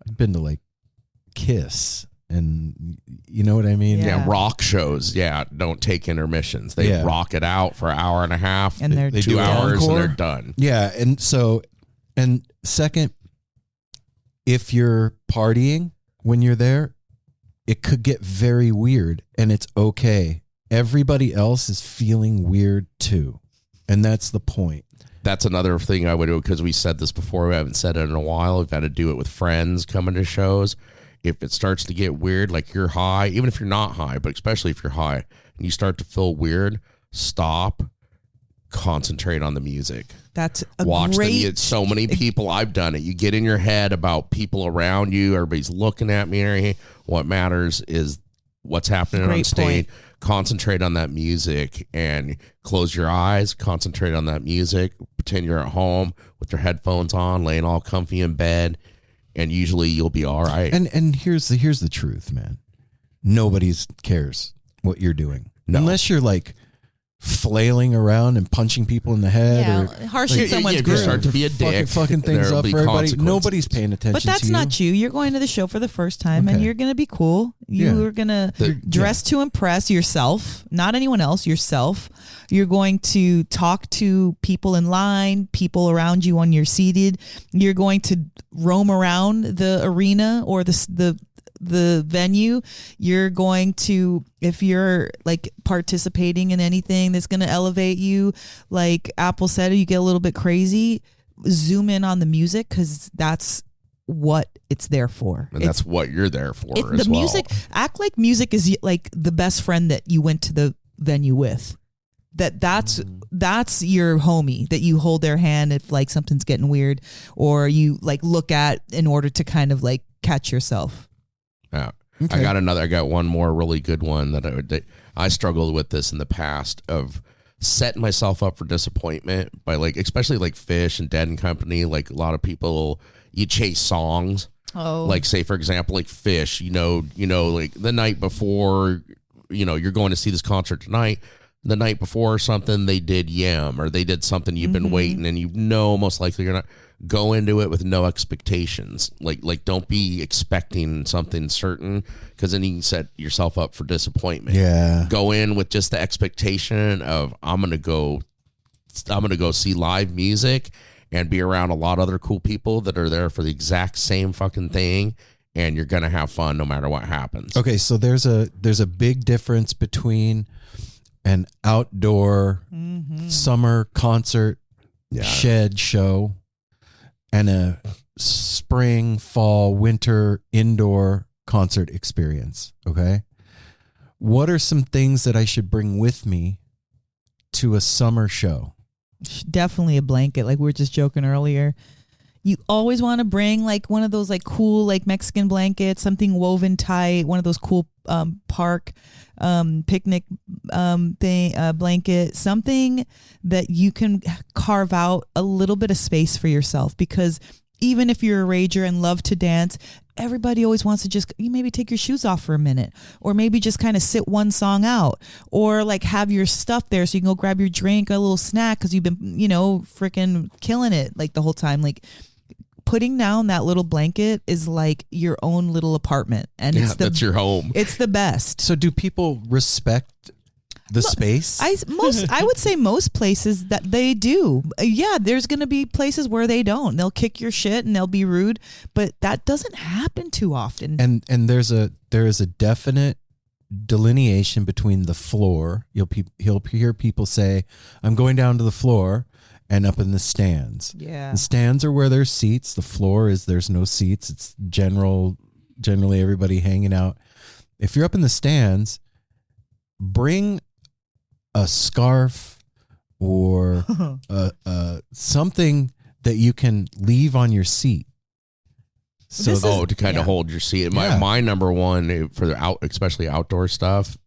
I've been to like Kiss and you know what I mean? Yeah. Rock shows, don't take intermissions. They rock it out for an hour and a half, And they're They 2 do an hours, and encore? they're done. Yeah. And so, and second, if you're partying when you're there, it could get very weird and it's okay. Everybody else is feeling weird too. And that's the point. That's another thing I would do, because we said this before. We haven't said it in a while. We've had to do it with friends coming to shows. If it starts to get weird, like you're high, even if you're not high, but especially if you're high and you start to feel weird, stop, concentrate on the music. That's a Watch great. them. So many people, I've done it. You get in your head about people around you. Everybody's looking at me. And everything. What matters is what's happening Great on stage. point. Concentrate on that music and close your eyes. Concentrate on that music. Pretend you're at home with your headphones on, laying all comfy in bed, and usually you'll be all right. And here's the truth, man. Nobody cares what you're doing. No. Unless you're like flailing around and punching people in the head or harshing Like, someone's if you groove. start to be a dick, fucking things there'll up be for everybody. consequences. Nobody's paying attention But that's to you. not you. You're going to the show for the first time, and Okay. you're going to be cool. You're going to dress to impress yourself, not anyone else, yourself. You're going to talk to people in line, people around you when you're seated. You're going to roam around the arena or the venue. You're going to, if you're like participating in anything that's going to elevate you, like Apple said, you get a little bit crazy, zoom in on the music, because that's what it's there for. And that's what you're there for the as well. music, act like music is like the best friend that you went to the venue with. That's your homie that you hold their hand if like something's getting weird, or you like look at in order to kind of like catch yourself. Yeah. Okay. I got one more really good one that I struggled with this in the past, of setting myself up for disappointment by like, especially like Fish and Dead and Company. Like a lot of people, you chase songs. Oh, Like say for example, like Fish, you know, like the night before, you're going to see this concert tonight. The night before or something, they did Yam, or they did something you've been waiting, and most likely you're not. Go into it with no expectations. Like don't be expecting something certain, because then you can set yourself up for disappointment. Yeah. Go in with just the expectation of I'm gonna go see live music and be around a lot of other cool people that are there for the exact same fucking thing, and you're gonna have fun no matter what happens. Okay, so there's a big difference between an outdoor summer concert shed show and a spring, fall, winter indoor concert experience. Okay. What are some things that I should bring with me to a summer show? definitely a blanket. Like we were just joking earlier. You always want to bring like one of those like cool like Mexican blankets, something woven tight, one of those cool park picnic blanket, something that you can carve out a little bit of space for yourself, because even if you're a rager and love to dance, everybody always wants to just you maybe take your shoes off for a minute, or maybe just kind of sit one song out, or like have your stuff there so you can go grab your drink, a little snack, because you've been, freaking killing it like the whole time. Like putting down that little blanket is like your own little apartment, and that's your home. It's the best. So do people respect the space? I would say most places that they do. Yeah, there's going to be places where they don't. They'll kick your shit and they'll be rude, but that doesn't happen too often. And there is a definite delineation between the floor. You'll hear people say, "I'm going down to the floor," and up in the stands. Yeah. The stands are where there's seats. The floor is there's no seats. It's generally everybody hanging out. If you're up in the stands, bring a scarf or something that you can leave on your seat. So to kind of hold your seat. My number one for especially outdoor stuff,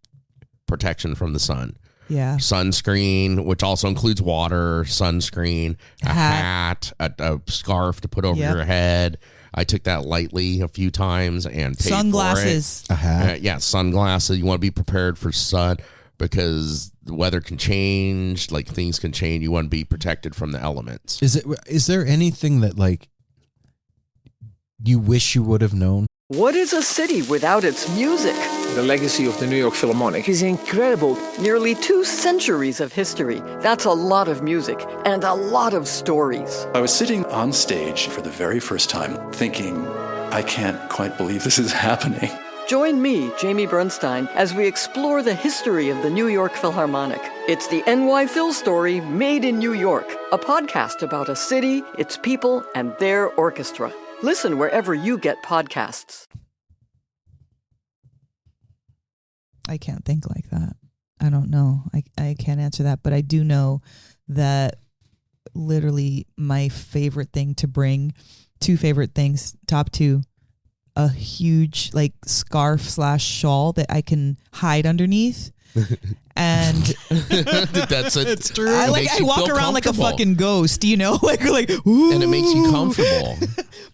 protection from the sun. Yeah. Sunscreen, which also includes water, sunscreen, a hat, a scarf to put over your head. I took that lightly a few times and paid sunglasses. For it. A hat. Sunglasses. You want to be prepared for sun because the weather can change, like things can change. You want to be protected from the elements. Is there anything that like you wish you would have known? What is a city without its music? The legacy of the New York Philharmonic is incredible. Nearly 2 centuries of history. That's a lot of music and a lot of stories. I was sitting on stage for the very first time thinking, I can't quite believe this is happening. Join me, Jamie Bernstein, as we explore the history of the New York Philharmonic. It's the NY Phil story made in New York, a podcast about a city, its people, and their orchestra. Listen wherever you get podcasts. I can't think like that. I don't know. I can't answer that, but I do know that literally my favorite thing to bring, 2 favorite things, top 2, a huge like scarf / shawl that I can hide underneath. And that's it. It's true. I walk around like a fucking ghost, like ooh. And it makes you comfortable.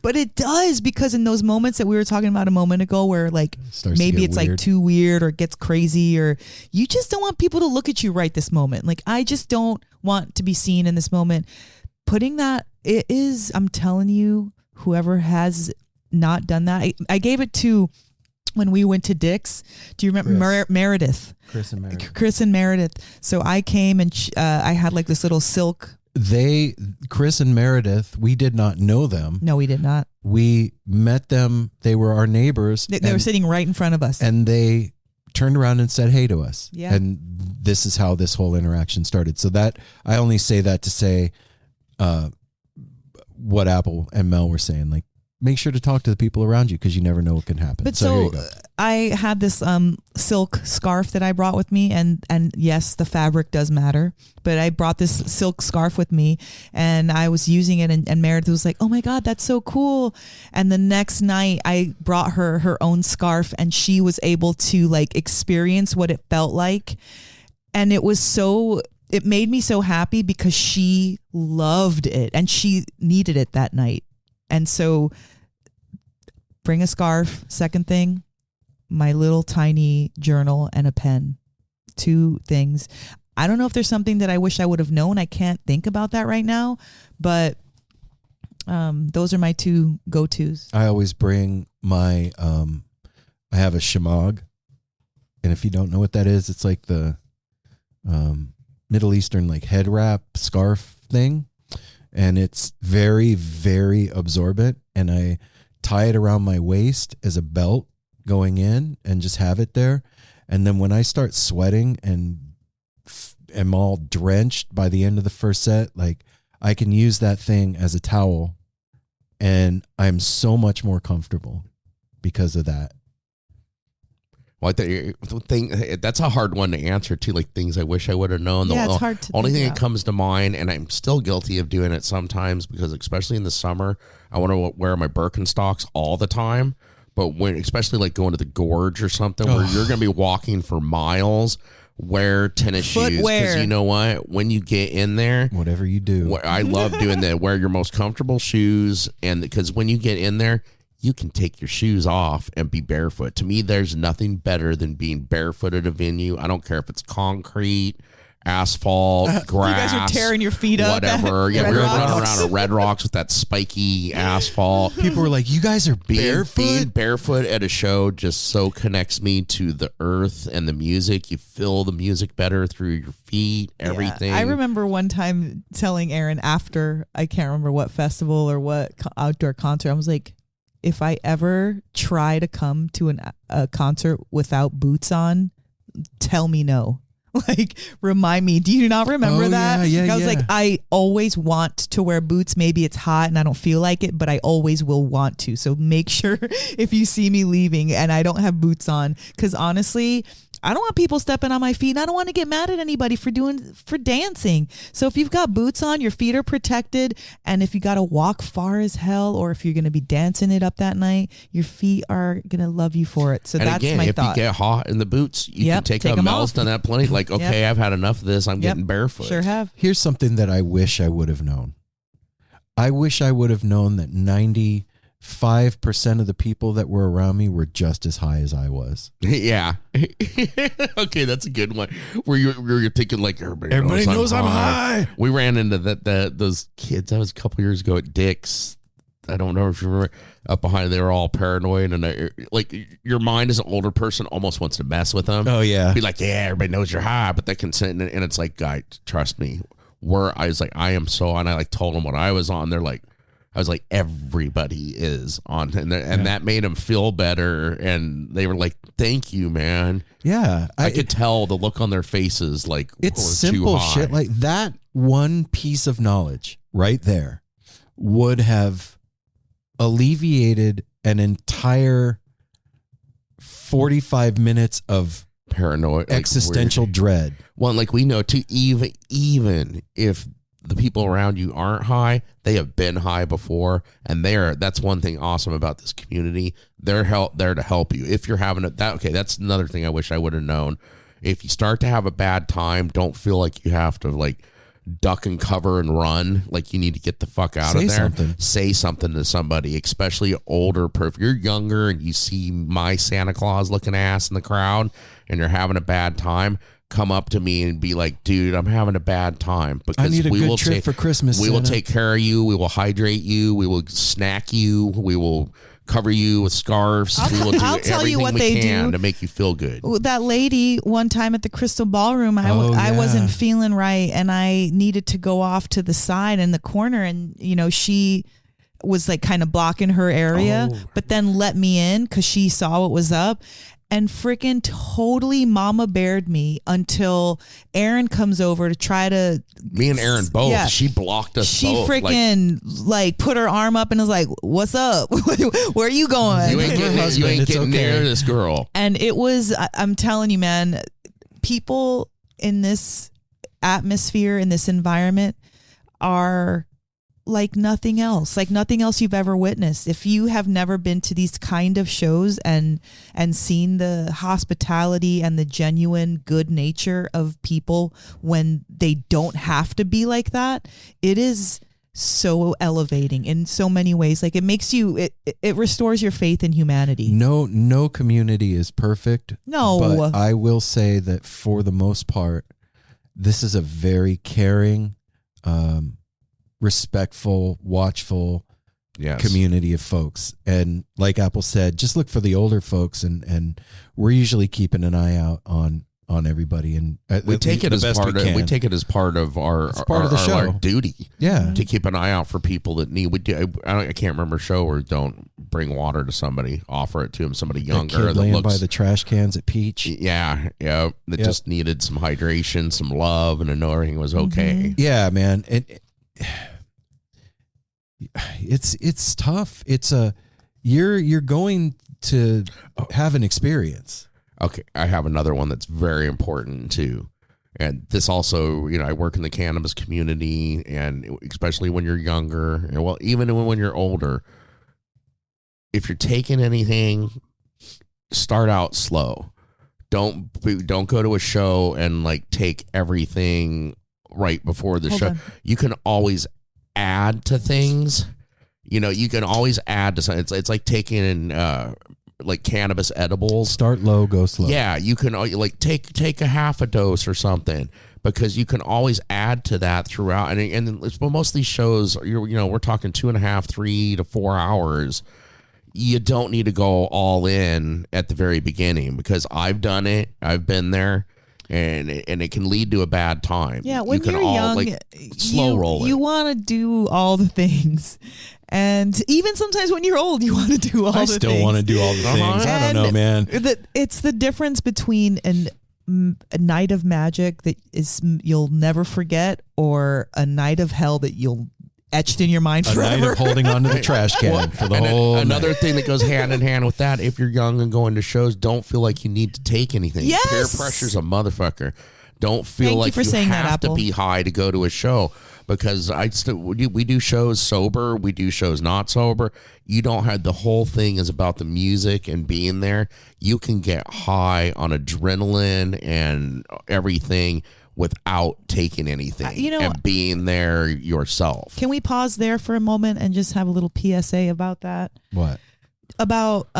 But it does, because in those moments that we were talking about a moment ago where like maybe it's weird. like too weird or it gets crazy, or you just don't want people to look at you right this moment. Like I just don't want to be seen in this moment. Putting that, it is, I'm telling you, whoever has not done that, I gave it to when we went to Dick's. Do you remember Meredith? Chris and Meredith. So I came and I had like this little silk. Chris and Meredith, we did not know them. No, we did not. We met them. They were our neighbors. They were sitting right in front of us. And they turned around and said hey to us. Yeah. And this is how this whole interaction started. So that, I only say that to say what Apple and Mel were saying. Like, make sure to talk to the people around you, because you never know what can happen. But so here you go. I had this silk scarf that I brought with me, and yes, the fabric does matter, but I brought this silk scarf with me, and I was using it, and Meredith was like, oh my God, that's so cool. And the next night I brought her own scarf, and she was able to like experience what it felt like. And it made me so happy, because she loved it and she needed it that night. And so bring a scarf. Second thing, my little tiny journal and a pen. 2 things. I don't know if there's something that I wish I would have known. I can't think about that right now, but those are my 2 go-tos. I always bring my, I have a shamag. And if you don't know what that is, it's like the Middle Eastern like head wrap scarf thing. And it's very, very absorbent. And I tie it around my waist as a belt going in and just have it there. And then when I start sweating and am all drenched by the end of the first set, like I can use that thing as a towel, and I'm so much more comfortable because of that. Like the thing, that's a hard one to answer too. Like things I wish I would have known. Yeah, The it's hard to only think thing about. that comes to mind, and I'm still guilty of doing it sometimes because especially in the summer, I want to wear my Birkenstocks all the time. But when, especially like going to the gorge or something where you're going to be walking for miles, wear tennis shoes. Because you know what? When you get in there, Whatever you do. I love doing that. Wear your most comfortable shoes. And because when you get in there, you can take your shoes off and be barefoot. To me, there's nothing better than being barefoot at a venue. I don't care if it's concrete, asphalt, grass. You guys are tearing your feet up. Whatever. Yeah, Red we were Rocks. running around at Red Rocks with that spiky asphalt. People were like, you guys are Being barefoot? barefoot at a show just so connects me to the earth and the music. You feel the music better through your feet, everything. Yeah. I remember one time telling Aaron after, I can't remember what festival or what outdoor concert, I was like, if I ever try to come to a concert without boots on, tell me no. Like, remind me. Do you not remember that? Yeah, I was yeah. like, I always want to wear boots. Maybe it's hot and I don't feel like it, but I always will want to. So make sure if you see me leaving and I don't have boots on, because honestly, I don't want people stepping on my feet, and I don't want to get mad at anybody for dancing. So if you've got boots on, your feet are protected, and if you got to walk far as hell, or if you're going to be dancing it up that night, your feet are going to love you for it. So and that's again, my if thought. you get hot in the boots, you can take them. Mel's done that plenty. Like, okay, I've had enough of this. I'm getting barefoot. Sure have. Here's something that I wish I would have known. I wish I would have known that 95% of the people that were around me were just as high as I was. Yeah. Okay, that's a good one. Where you're thinking like Everybody knows I'm high. We ran into those kids. That was a couple years ago at Dick's. I don't know if you remember, up behind. They were all paranoid, and like your mind as an older person almost wants to mess with them. Oh yeah, be like, yeah, everybody knows you're high, but they can sit and it's like, guy, trust me. I was like, I am so, and I like told them what I was on. They're like, I was like, everybody is on, and that made them feel better, and they were like, thank you, man. Yeah, I could tell the look on their faces, like it's we're simple too high. shit like that. One piece of knowledge right there would have alleviated an entire 45 minutes of paranoid, existential dread. Well, like we know too, even if the people around you aren't high, they have been high before, and that's one thing awesome about this community. They're there to help you if you're having that's another thing I wish I would have known. If you start to have a bad time, don't feel like you have to like duck and cover and run. Like you need to get the fuck out of there. Say something to somebody, especially older. If you're younger and you see my Santa Claus looking ass in the crowd and you're having a bad time, come up to me and be like, dude, I'm having a bad time. Because I need a good trip for Christmas. We will take care of you. We will hydrate you. We will snack you. We will cover you with scarves. We will do everything we can to make you feel good. That lady one time at the Crystal Ballroom, I wasn't feeling right, and I needed to go off to the side in the corner, and she was like kind of blocking her area, but then let me in because she saw what was up. And freaking totally mama bared me until Aaron comes over to try to. Me and Aaron both. Yeah. She blocked us both. She freaking like put her arm up and was like, "What's up? Where are you going? You ain't getting near this girl." And it was, I'm telling you, man, people in this atmosphere, in this environment are like nothing else you've ever witnessed. If you have never been to these kind of shows and seen the hospitality and the genuine good nature of people when they don't have to be like that, it is so elevating in so many ways. Like it makes you, it restores your faith in humanity. No community is perfect. No. But I will say that for the most part, this is a very caring, respectful, watchful community of folks. And like Apple said, just look for the older folks, and we're usually keeping an eye out on everybody, and we take it as part of the show, our duty. Yeah, to keep an eye out for people that need. I can't remember a show where don't bring water to somebody, offer it to them, somebody younger that laying by the trash cans at Peach. That just needed some hydration, some love, and to know everything was okay. Mm-hmm. Yeah, man. It's tough. It's you're going to have an experience. Okay, I have another one that's very important too. And this also, I work in the cannabis community, and especially when you're younger, and well, even when you're older, if you're taking anything, start out slow. Don't go to a show and like take everything right before the show. You can always add to things. You can always add to something. It's like taking like cannabis edibles. Start low, go slow. Yeah, you can like take a half a dose or something, because you can always add to that throughout. And most of these shows, we're talking 2.5, 3 to 4 hours. You don't need to go all in at the very beginning, because I've done it. I've been there. And it can lead to a bad time. Yeah, when you're young, slow roll it. You want to do all the things. And even sometimes when you're old, you want to do all the things. I still want to do all the things. I don't know, man. It's the difference between a night of magic that you'll never forget, or a night of hell that you'll etched in your mind forever. A night of holding onto the trash can for the whole Another night. thing that goes hand in hand with that, if you're young and going to shows, don't feel like you need to take anything. Yes! Peer pressure's a motherfucker. Don't feel Thank like you for saying that, have to Apple. be high to go to a show, because we do shows sober, we do shows not sober. You don't have, the whole thing is about the music and being there. You can get high on adrenaline and everything without taking anything, and being there yourself. Can we pause there for a moment and just have a little PSA about that? What? About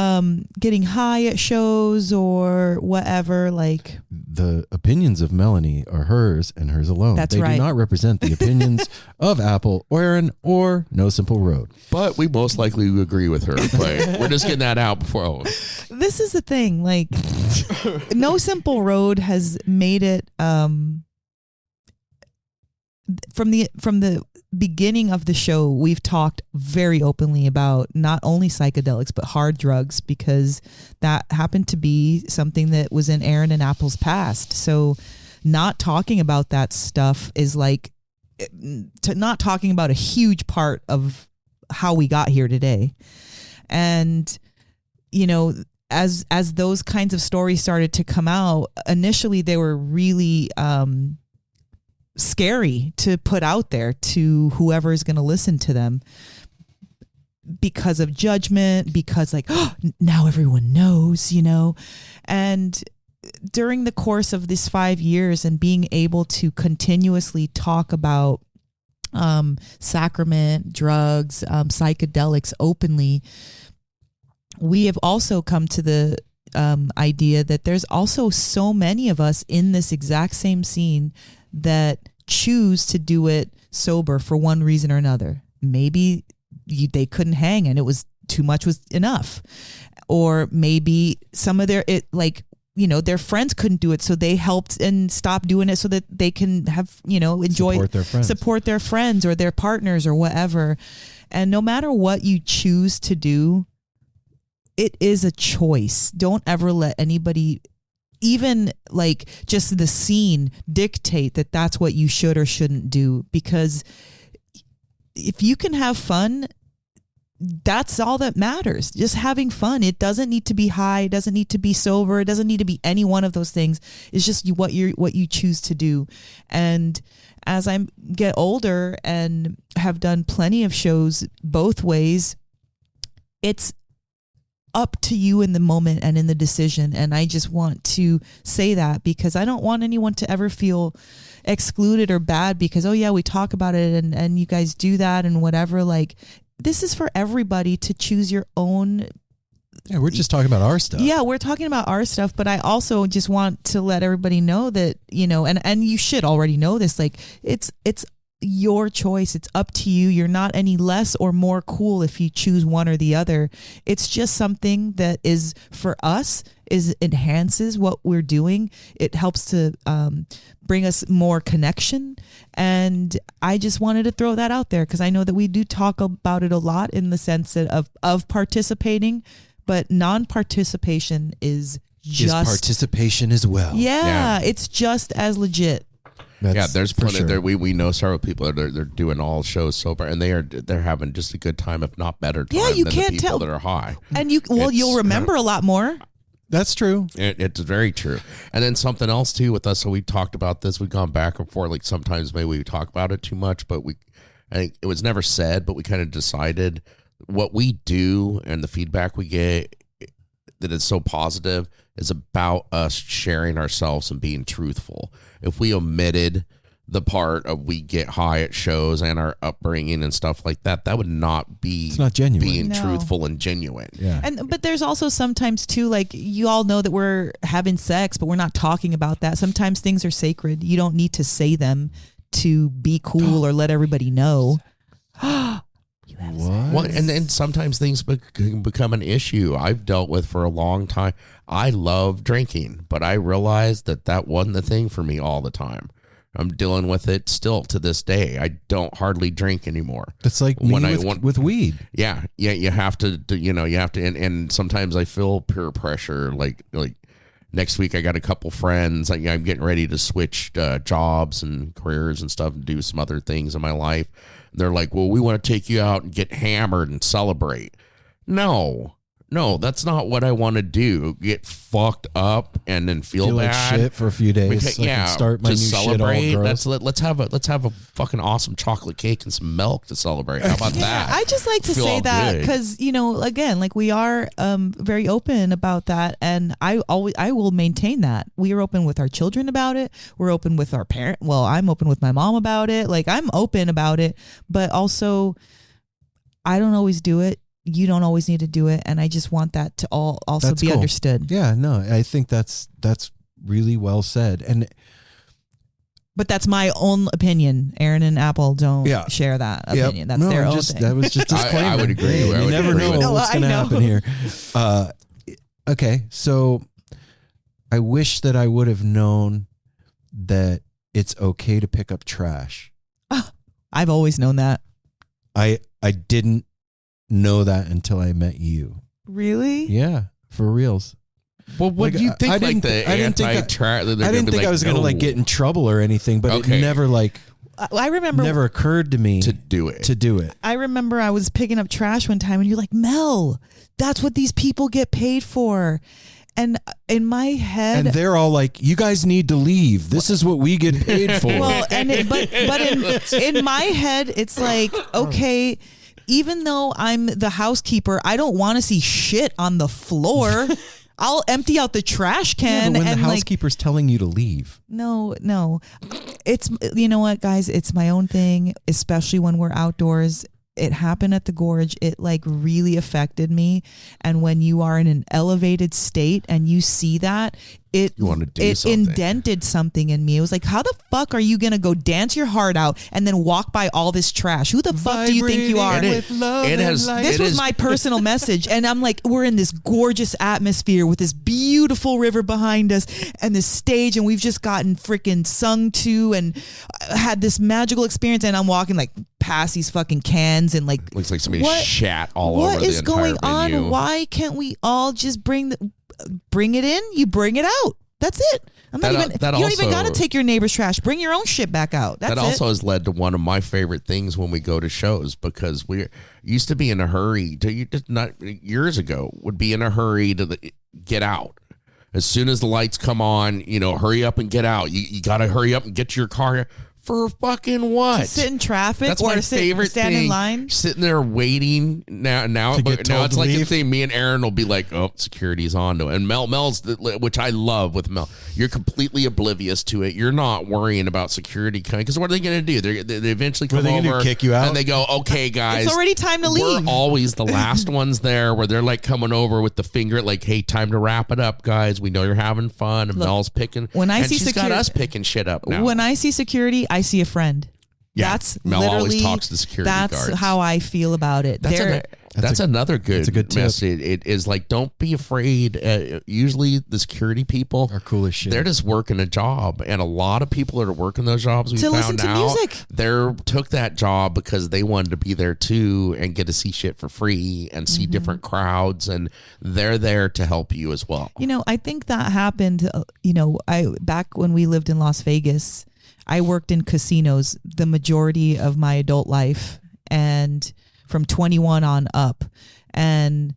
getting high at shows or whatever, like... The opinions of Melanie are hers and hers alone. That's they right. do not represent the opinions of Apple, Aaron, or No Simple Road. But we most likely agree with her. But we're just getting that out before. This is the thing, like, No Simple Road has made it from the beginning of the show. We've talked very openly about not only psychedelics but hard drugs, because that happened to be something that was in Aaron and Apple's past. So not talking about that stuff is like not talking about a huge part of how we got here today. And as those kinds of stories started to come out, initially they were really scary to put out there to whoever is going to listen to them, because of judgment, because like, oh, now everyone knows, and during the course of this 5 years and being able to continuously talk about sacrament, drugs, psychedelics openly, we have also come to the idea that there's also so many of us in this exact same scene that choose to do it sober for one reason or another. Maybe they couldn't hang and it was too much was enough, or maybe some of their friends couldn't do it, so they helped and stopped doing it so that they can have enjoy support their friends or their partners or whatever. And no matter what you choose to do, it is a choice. Don't ever let anybody, even like just the scene, dictate that that's what you should or shouldn't do, because if you can have fun, that's all that matters. Just having fun. It doesn't need to be high. It doesn't need to be sober. It doesn't need to be any one of those things. It's just what you choose to do. And as I get older and have done plenty of shows both ways, it's up to you in the moment and in the decision. And I just want to say that, because I don't want anyone to ever feel excluded or bad because, oh yeah, we talk about it and you guys do that and whatever. Like, this is for everybody to choose your own. Yeah, we're just talking about our stuff. Yeah, we're talking about our stuff, but I also just want to let everybody know that, and you should already know this, like it's your choice. It's up to you. You're not any less or more cool if you choose one or the other. It's just something that is for us, enhances what we're doing. It helps to bring us more connection. And I just wanted to throw that out there because I know that we do talk about it a lot in the sense of participating, but non-participation is participation as well. Yeah, it's just as legit. There's plenty sure. there. We know several people that they're doing all shows sober, and they're having just a good time, if not better time. Yeah, you than can't the people tell that are high. And you'll remember a lot more. That's true. It's very true. And then something else too with us. So we talked about this. We've gone back and forth. Like sometimes maybe we talk about it too much, but I think it was never said, but we kind of decided what we do and the feedback we get that is so positive is about us sharing ourselves and being truthful. If we omitted the part of we get high at shows and our upbringing and stuff like that, that would not be, it's not genuine. Being truthful and genuine. Yeah. But there's also sometimes too, like you all know that we're having sex, but we're not talking about that. Sometimes things are sacred. You don't need to say them to be cool or let everybody know. You have sex. Well, and then sometimes things can become an issue. I've dealt with for a long time. I love drinking, but I realized that wasn't the thing for me all the time. I'm dealing with it still to this day. I don't hardly drink anymore. That's like me with weed. Yeah. You have to, and sometimes I feel peer pressure. Like next week I got a couple friends. I'm getting ready to switch jobs and careers and stuff and do some other things in my life. They're like, well, we want to take you out and get hammered and celebrate. No, that's not what I want to do. Get fucked up and then feel bad. Like shit for a few days. Because, so I can start my new celebrate. shit all gross. Let's have a fucking awesome chocolate cake and some milk to celebrate. How about that? I just like to say that because again, like we are very open about that, and I will maintain that. We are open with our children about it. We're open with our parent. Well, I'm open with my mom about it. Like I'm open about it, but also I don't always do it. You don't always need to do it, and I just want that to also be understood. Yeah, no, I think that's really well said, but that's my own opinion. Aaron and Apple don't share that opinion. That's their own thing. That was just disclaimer. I would agree. You never know what's going to happen here. Okay, so I wish that I would have known that it's okay to pick up trash. I've always known that. I didn't know that until I met you. Really? Yeah, for reals. Well, what do you think? I didn't think I was going to get in trouble or anything, but it never I remember never occurred to me to do it. I remember I was picking up trash one time, and you're like, Mel, that's what these people get paid for. And in my head, and they're all like, "You guys need to leave. This is what we get paid for." Well, but in my head, it's like, okay. Even though I'm the housekeeper, I don't want to see shit on the floor. I'll empty out the trash can. Yeah, but when the housekeeper's telling you to leave. No. It's, you know what, guys? It's my own thing, especially when we're outdoors. It happened at the gorge. It really affected me. And when you are in an elevated state and you see that, it indented something in me. It was like, how the fuck are you going to go dance your heart out and then walk by all this trash? Who the fuck do you think you are? With love this was my personal message. And I'm like, we're in this gorgeous atmosphere with this beautiful river behind us and this stage. And we've just gotten freaking sung to and had this magical experience. And I'm walking past these fucking cans and looks like somebody shat all over the entire venue. What is going on? Why can't we all just bring it in? You bring it out. That's it. You don't even got to take your neighbor's trash. Bring your own shit back out. That also has led to one of my favorite things when we go to shows, because we used to be in a hurry years ago would be in a hurry to get out. As soon as the lights come on, hurry up and get out. You got to hurry up and get to your car. For fucking what? To sit in traffic. That's my favorite stand thing. In line. Sitting there waiting. Now it's like the thing. Me and Aaron will be like, "Oh, security's on to it." And Mel's, which I love with Mel. You're completely oblivious to it. You're not worrying about security coming, because what are they going to do? They eventually come over, kick you out, and they go, "Okay, guys, it's already time to leave." We're always the last ones there, where they're coming over with the finger, "Hey, time to wrap it up, guys. We know you're having fun." And Mel's picking. She's got us picking shit up now. When I see security, I see a friend. Yeah, Mel always talks to security guards. That's how I feel about it. That's another good message. Tip. It is don't be afraid. Usually the security people are cool as shit. They're just working a job, and a lot of people that are working those jobs, we found out, they took that job because they wanted to be there too and get to see shit for free and see different crowds, and they're there to help you as well. I think that happened. Back when we lived in Las Vegas, I worked in casinos the majority of my adult life, and from 21 on up. And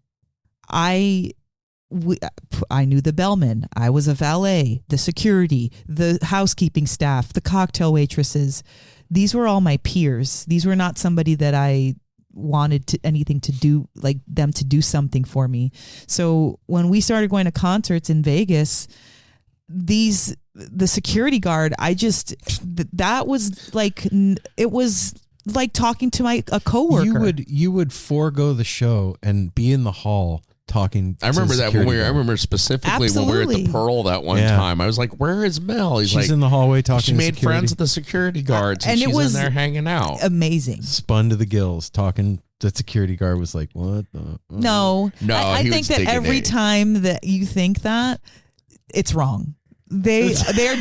I I knew the bellman. I was a valet, the security, the housekeeping staff, the cocktail waitresses. These were all my peers. These were not somebody that I wanted anything to do, like them to do something for me. So when we started going to concerts in Vegas, the security guard, that was like, it was like talking to a coworker. You would forego the show and be in the hall talking. I remember that when I remember specifically when we were at the Absolutely. Pearl that one time. I was like, "Where is Mel?" He's She's like, in the hallway talking. She to made security. friends with the security guards, and And it she's was in there hanging out. Amazing. Spun to the gills talking. The security guard was like, "What the?" No, I he think was that digging every it. time that you think that, it's wrong. They're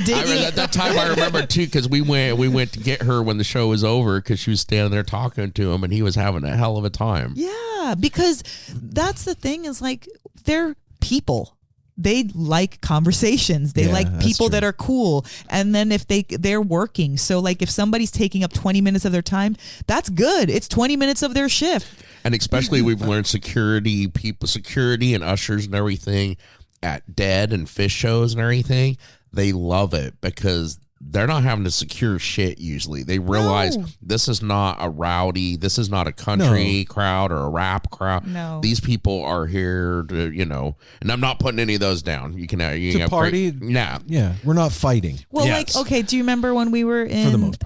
digging. At that time, I remember too, because we went to get her when the show was over because she was standing there talking to him, and he was having a hell of a time. Yeah, because that's the thing is like they're people. They like conversations. They Yeah, like that's people true. that are cool. And then if they're working, so like if somebody's taking up 20 minutes of their time, that's good. It's 20 minutes of their shift. And especially we've learned security and ushers and everything at Dead and Fish shows and everything. They love it because they're not having to secure shit usually. They realize this is not a rowdy, this is not a country crowd or a rap crowd. No. These people are here to, and I'm not putting any of those down. You can To party. Yeah, we're not fighting. Well, Yes. like, okay, do you remember when we were For the in most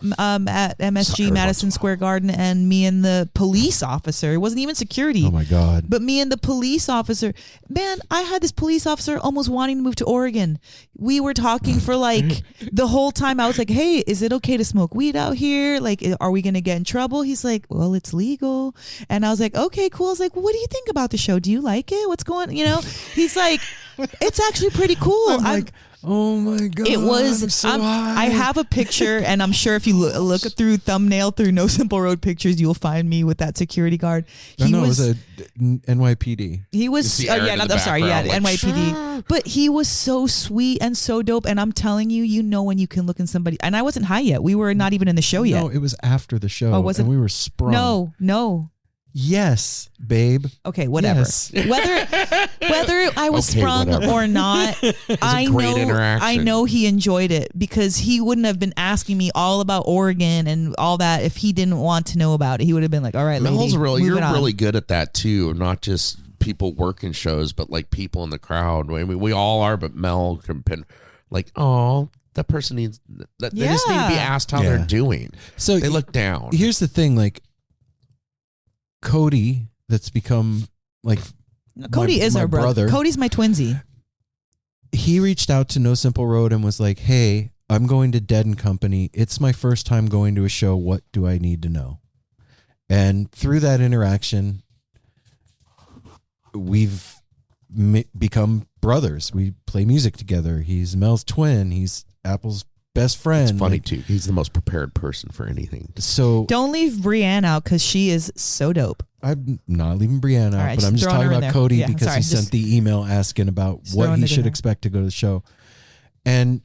at MSG Sorry, Madison once in a Square Garden and me and the police officer, it wasn't even security. Oh my god. But me and the police officer, man, I had this police officer almost wanting to move to Oregon. We were talking for like the whole time. I was like, hey, is it okay to smoke weed out here? Like, are we going to get in trouble? He's like, well, it's legal. And I was like, okay, cool. I was like, what do you think about the show? Do you like it? What's going on? He's like, it's actually pretty cool. I'm like, oh my god. It was. I'm so high. I have a picture, and I'm sure if you look through thumbnail through No Simple Road pictures, you'll find me with that security guard. It was a NYPD. He was. You see Aaron in the I'm sorry. Yeah, background, like, NYPD. But he was so sweet and so dope. And I'm telling you, when you can look in somebody. And I wasn't high yet. We were not even in the show yet. No, it was after the show. Oh, was it? And we were sprung. No. Yes, babe. Okay, whatever. Yes. Whether I was Okay, sprung whatever. or not, I great know interaction. he enjoyed it because he wouldn't have been asking me all about Oregon and all that if he didn't want to know about it. He would have been like, "All right, lady, you're move it on." really good at that too, not just people working shows, but like people in the crowd. I mean, we all are, but Mel can pin like, oh, that person needs that. They just need to be Yeah. asked how Yeah. they're doing. So They look down. Here's the thing, like Cody, that's become like Cody is my our brother. Cody's my twinsy. he reached out to No Simple Road and was like, "Hey, I'm going to Dead and Company. It's my first time going to a show. What do I need to know?" And through that interaction, we've become brothers. We play music together. He's Mel's twin. He's Apple's best friend. It's funny Like, too. He's the most prepared person for anything. So Don't leave Brienne out because she is so dope. I'm not leaving Brianna, All right, but I'm just throwing talking her in about there. Cody Yeah, because sorry, he just sent the email asking about what throwing he it in should there. expect to go to the show. And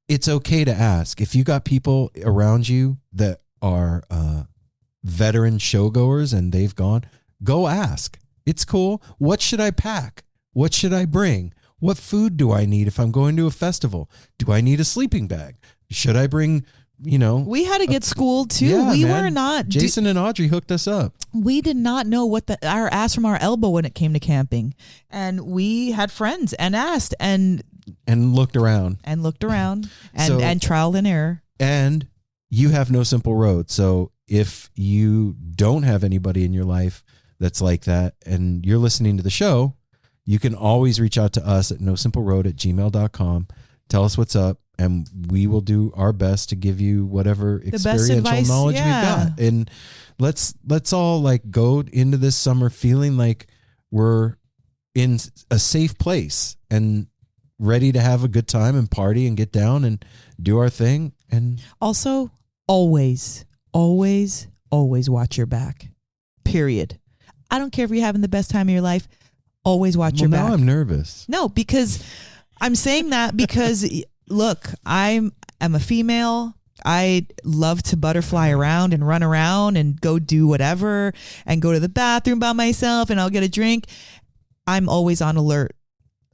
it's okay to ask. If you got people around you that are veteran showgoers and they've gone, go ask. It's cool. What should I pack? What should I bring? What food do I need if I'm going to a festival? Do I need a sleeping bag? Should I bring, We had to get schooled too. Yeah, we man. were not. Jason and Audrey hooked us up. We did not know what our ass from our elbow when it came to camping, and we had friends and asked and And looked around. looked around and So- and trial and error. And you have No Simple Road. So if you don't have anybody in your life that's like that and you're listening to the show, you can always reach out to us at nosimpleroad@gmail.com. Tell us what's up, and we will do our best to give you whatever best experiential advice, knowledge yeah. we've got. And let's all like go into this summer feeling like we're in a safe place and ready to have a good time and party and get down and do our thing. And Also, always watch your back. Period. I don't care if you're having the best time of your life. Always watch your now back. I'm nervous. No, because I'm saying that because look, I'm a female. I love to butterfly around and run around and go do whatever and go to the bathroom by myself and I'll get a drink. I'm always on alert.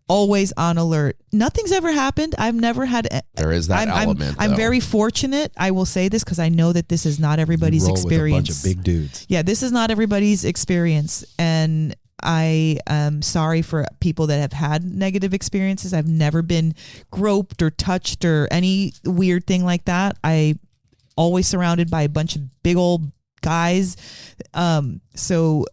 Always on alert. Nothing's ever happened. I've never had. There is that element. I'm very fortunate. I will say this because I know that this is not everybody's Roll experience. with a bunch of big dudes. Yeah, this is not everybody's experience, and I am sorry for people that have had negative experiences. I've never been groped or touched or any weird thing like that. I always surrounded by a bunch of big old guys. So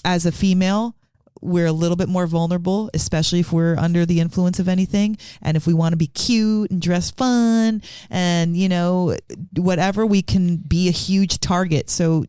as a female, we're a little bit more vulnerable, especially if we're under the influence of anything. And if we want to be cute and dress fun and, you know, whatever, we can be a huge target. So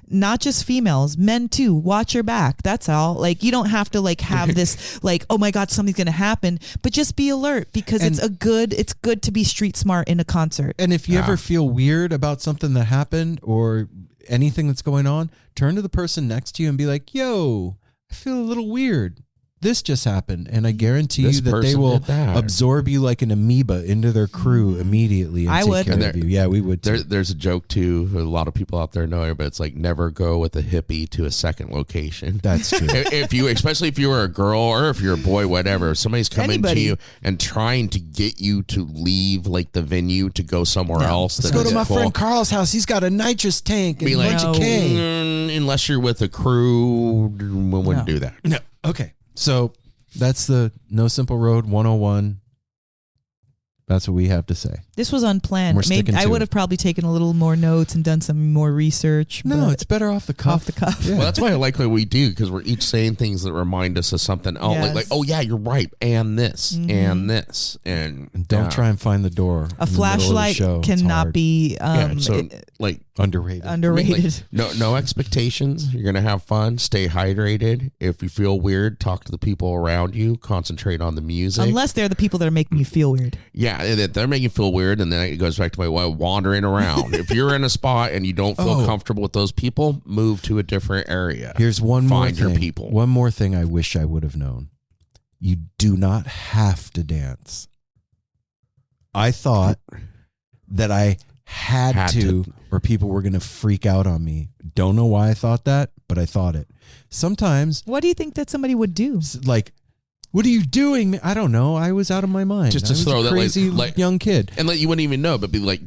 not just females, men too, watch your back. That's all. Like, you don't have to like have this like, oh my God, something's going to happen, but just be alert because it's good to be street smart in a concert. And if you ever feel weird about something that happened or anything that's going on, turn to the person next to you and be like, yo, I feel a little weird. This just happened. And I guarantee you that they will absorb you like an amoeba into their crew immediately and I take would. care of you. Yeah, we would too. There's a joke too. A lot of people out there know it, but it's like never go with a hippie to a second location. That's true. Especially if you were a girl or if you're a boy, whatever, somebody's coming to you and trying to get you to leave like the venue to go somewhere else. Let's go to my friend Carl's house. He's got a nitrous tank and a bunch of cane. Unless you're with a crew, we wouldn't do that. No. Okay. So that's the No Simple Road 101. That's what we have to say. This was unplanned. We're sticking I to would it. have probably taken a little more notes and done some more research. No, but it's better off the cuff. off the cuff. Yeah. Well, that's why I like what we do because we're each saying things that remind us of something else. Yes. Like, oh yeah, you're right, and this, and this, and Don't try and find the door. A flashlight cannot be like underrated. underrated. no expectations. You're gonna have fun. Stay hydrated. If you feel weird, talk to the people around you. Concentrate on the music. Unless they're the people that are making you feel weird. Yeah, they're making you feel weird, and then it goes back to my wandering around. If you're in a spot and you don't feel comfortable with those people, move to a different area. Here's one more Find thing. your people. One more thing I wish I would have known. You do not have to dance. I thought that I had to, or people were going to freak out on me. Don't know why I thought that, but I thought it. Sometimes, What do you think that somebody would do? like, what are you doing? I don't know. I was out of my mind. Just I was throw a that, crazy like young kid. And like you wouldn't even know, but be like,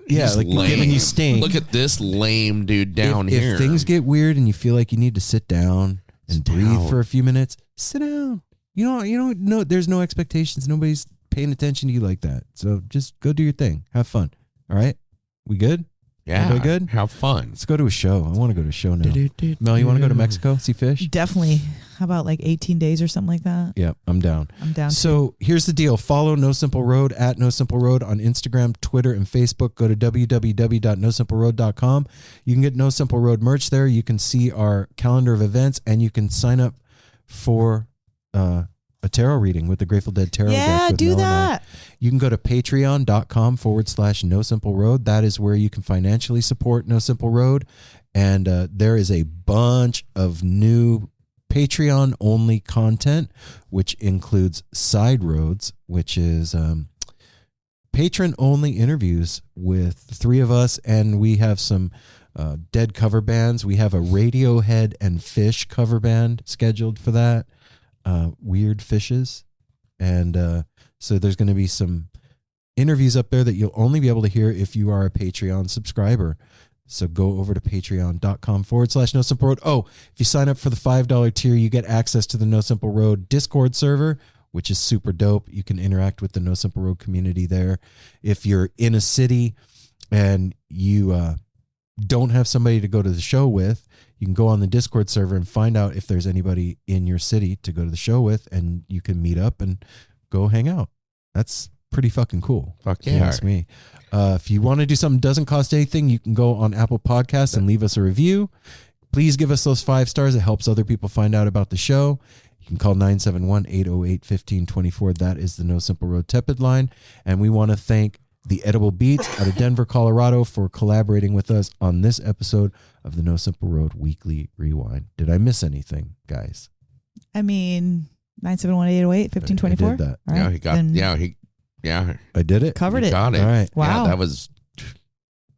Yeah, he's like lame. giving you stink. Look at this lame dude down here. If things get weird and you feel like you need to sit down and breathe for a few minutes, sit down. You don't know. There's no expectations. Nobody's paying attention to you like that. So just go do your thing. Have fun. All right. We good? Yeah, Everybody good? Have fun. Let's go to a show. I want to go to a show now. Mel, you want to go to Mexico? See fish? Definitely. How about like 18 days or something like that? Yeah, I'm down. I'm down. So here's the deal. Follow No Simple Road at No Simple Road on Instagram, Twitter, and Facebook. Go to www.nosimpleroad.com. You can get No Simple Road merch there. You can see our calendar of events, and you can sign up for a tarot reading with the Grateful Dead tarot deck. Yeah, with do Mel and I. that. You can go to patreon.com/No Simple Road. That is where you can financially support No Simple Road. And there is a bunch of new Patreon only content, which includes Side Roads, which is patron only interviews with the three of us. And we have some Dead cover bands. We have a Radiohead and Fish cover band scheduled for that. Weird Fishes. And so there's going to be some interviews up there that you'll only be able to hear if you are a Patreon subscriber. So go over to patreon.com/No Simple Road. Oh, if you sign up for the $5 tier, you get access to the No Simple Road Discord server, which is super dope. You can interact with the No Simple Road community there. If you're in a city and you don't have somebody to go to the show with, you can go on the Discord server and find out if there's anybody in your city to go to the show with, and you can meet up and go hang out. That's pretty fucking cool. Fuck If you ask me. If you want to do something that doesn't cost anything, you can go on Apple Podcasts and leave us a review. Please give us those 5 stars. It helps other people find out about the show. You can call 971-808-1524. That is the No Simple Road Tepid line. And we want to thank the Edible Beats out of Denver, Colorado for collaborating with us on this episode of the No Simple Road Weekly Rewind. Did I miss anything, guys? I mean, 971-808-1524. I did that. All right, Yeah, he got. then Yeah, I did it. covered he it. got it. All right. Wow. Yeah, that was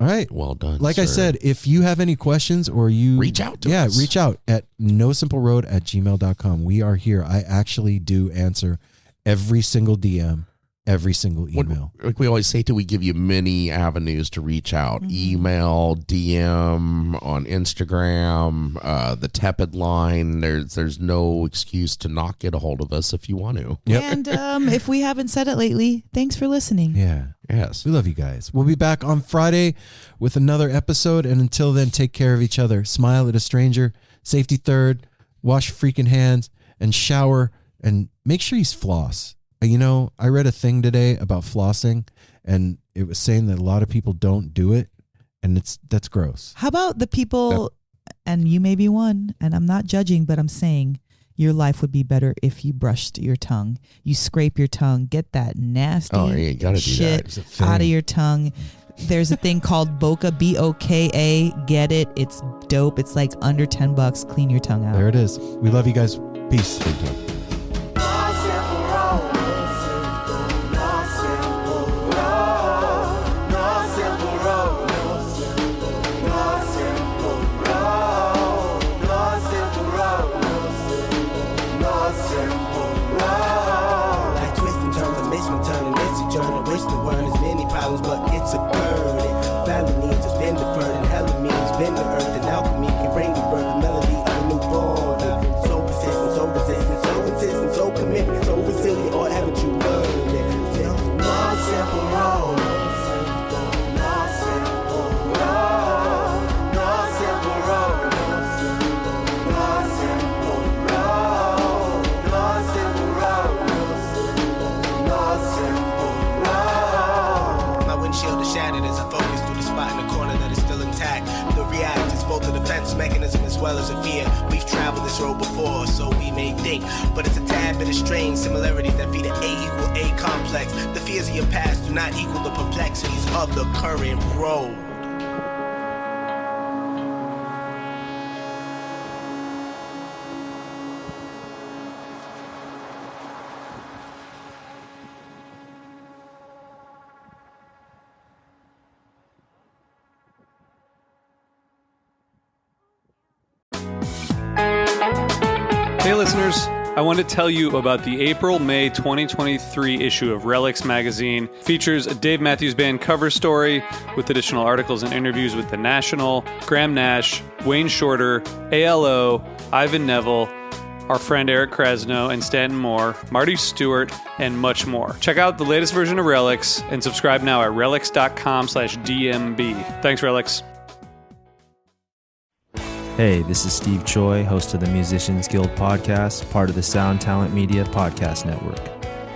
All right. Well done. Like I sir. said, if you have any questions or you Reach out to us. reach out at nosimpleroad@gmail.com. We are here. I actually do answer every single DM, every single email. Like we always say, we give you many avenues to reach out: email, DM, on Instagram, the Tepid line. There's no excuse to not get a hold of us if you want to. Yep. And if we haven't said it lately, thanks for listening. Yeah. Yes. We love you guys. We'll be back on Friday with another episode. And until then, take care of each other. Smile at a stranger. Safety third. Wash your freaking hands and shower and make sure you floss. You know, I read a thing today about flossing and it was saying that a lot of people don't do it. And that's gross. How about the people, and you may be one, and I'm not judging, but I'm saying your life would be better if you brushed your tongue. You scrape your tongue, get that nasty you gotta do shit that. out of your tongue. There's a thing called Boca, B-O-K-A. Get it? It's dope. It's like under $10. Clean your tongue out. There it is. We love you guys. Peace. But it's a burden. Family needs has been deferred, and hella means been the earth, and alchemy can bring the birth, the melody of a newborn. So persistent, so resistant, so insistent, so commitment, so resilient, or haven't you learned it? One simple road. Mechanism as well as a fear. We've traveled this road before, so we may think, but it's a tad bit of strange similarities that feed an A equal A complex. The fears of your past do not equal the perplexities of the current road. Hey listeners, I want to tell you about the April-May 2023 issue of Relics magazine. Features a Dave Matthews Band cover story with additional articles and interviews with The National, Graham Nash, Wayne Shorter, ALO, Ivan Neville, our friend Eric Krasno and Stanton Moore, Marty Stewart, and much more. Check out the latest version of Relics and subscribe now at relics.com/DMB. Thanks, Relics. Hey, this is Steve Choi, host of the Musicians Guild podcast, part of the Sound Talent Media podcast network.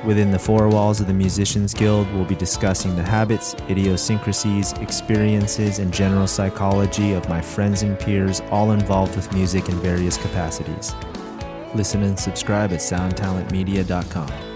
Within the four walls of the Musicians Guild, we'll be discussing the habits, idiosyncrasies, experiences, and general psychology of my friends and peers, all involved with music in various capacities. Listen and subscribe at soundtalentmedia.com.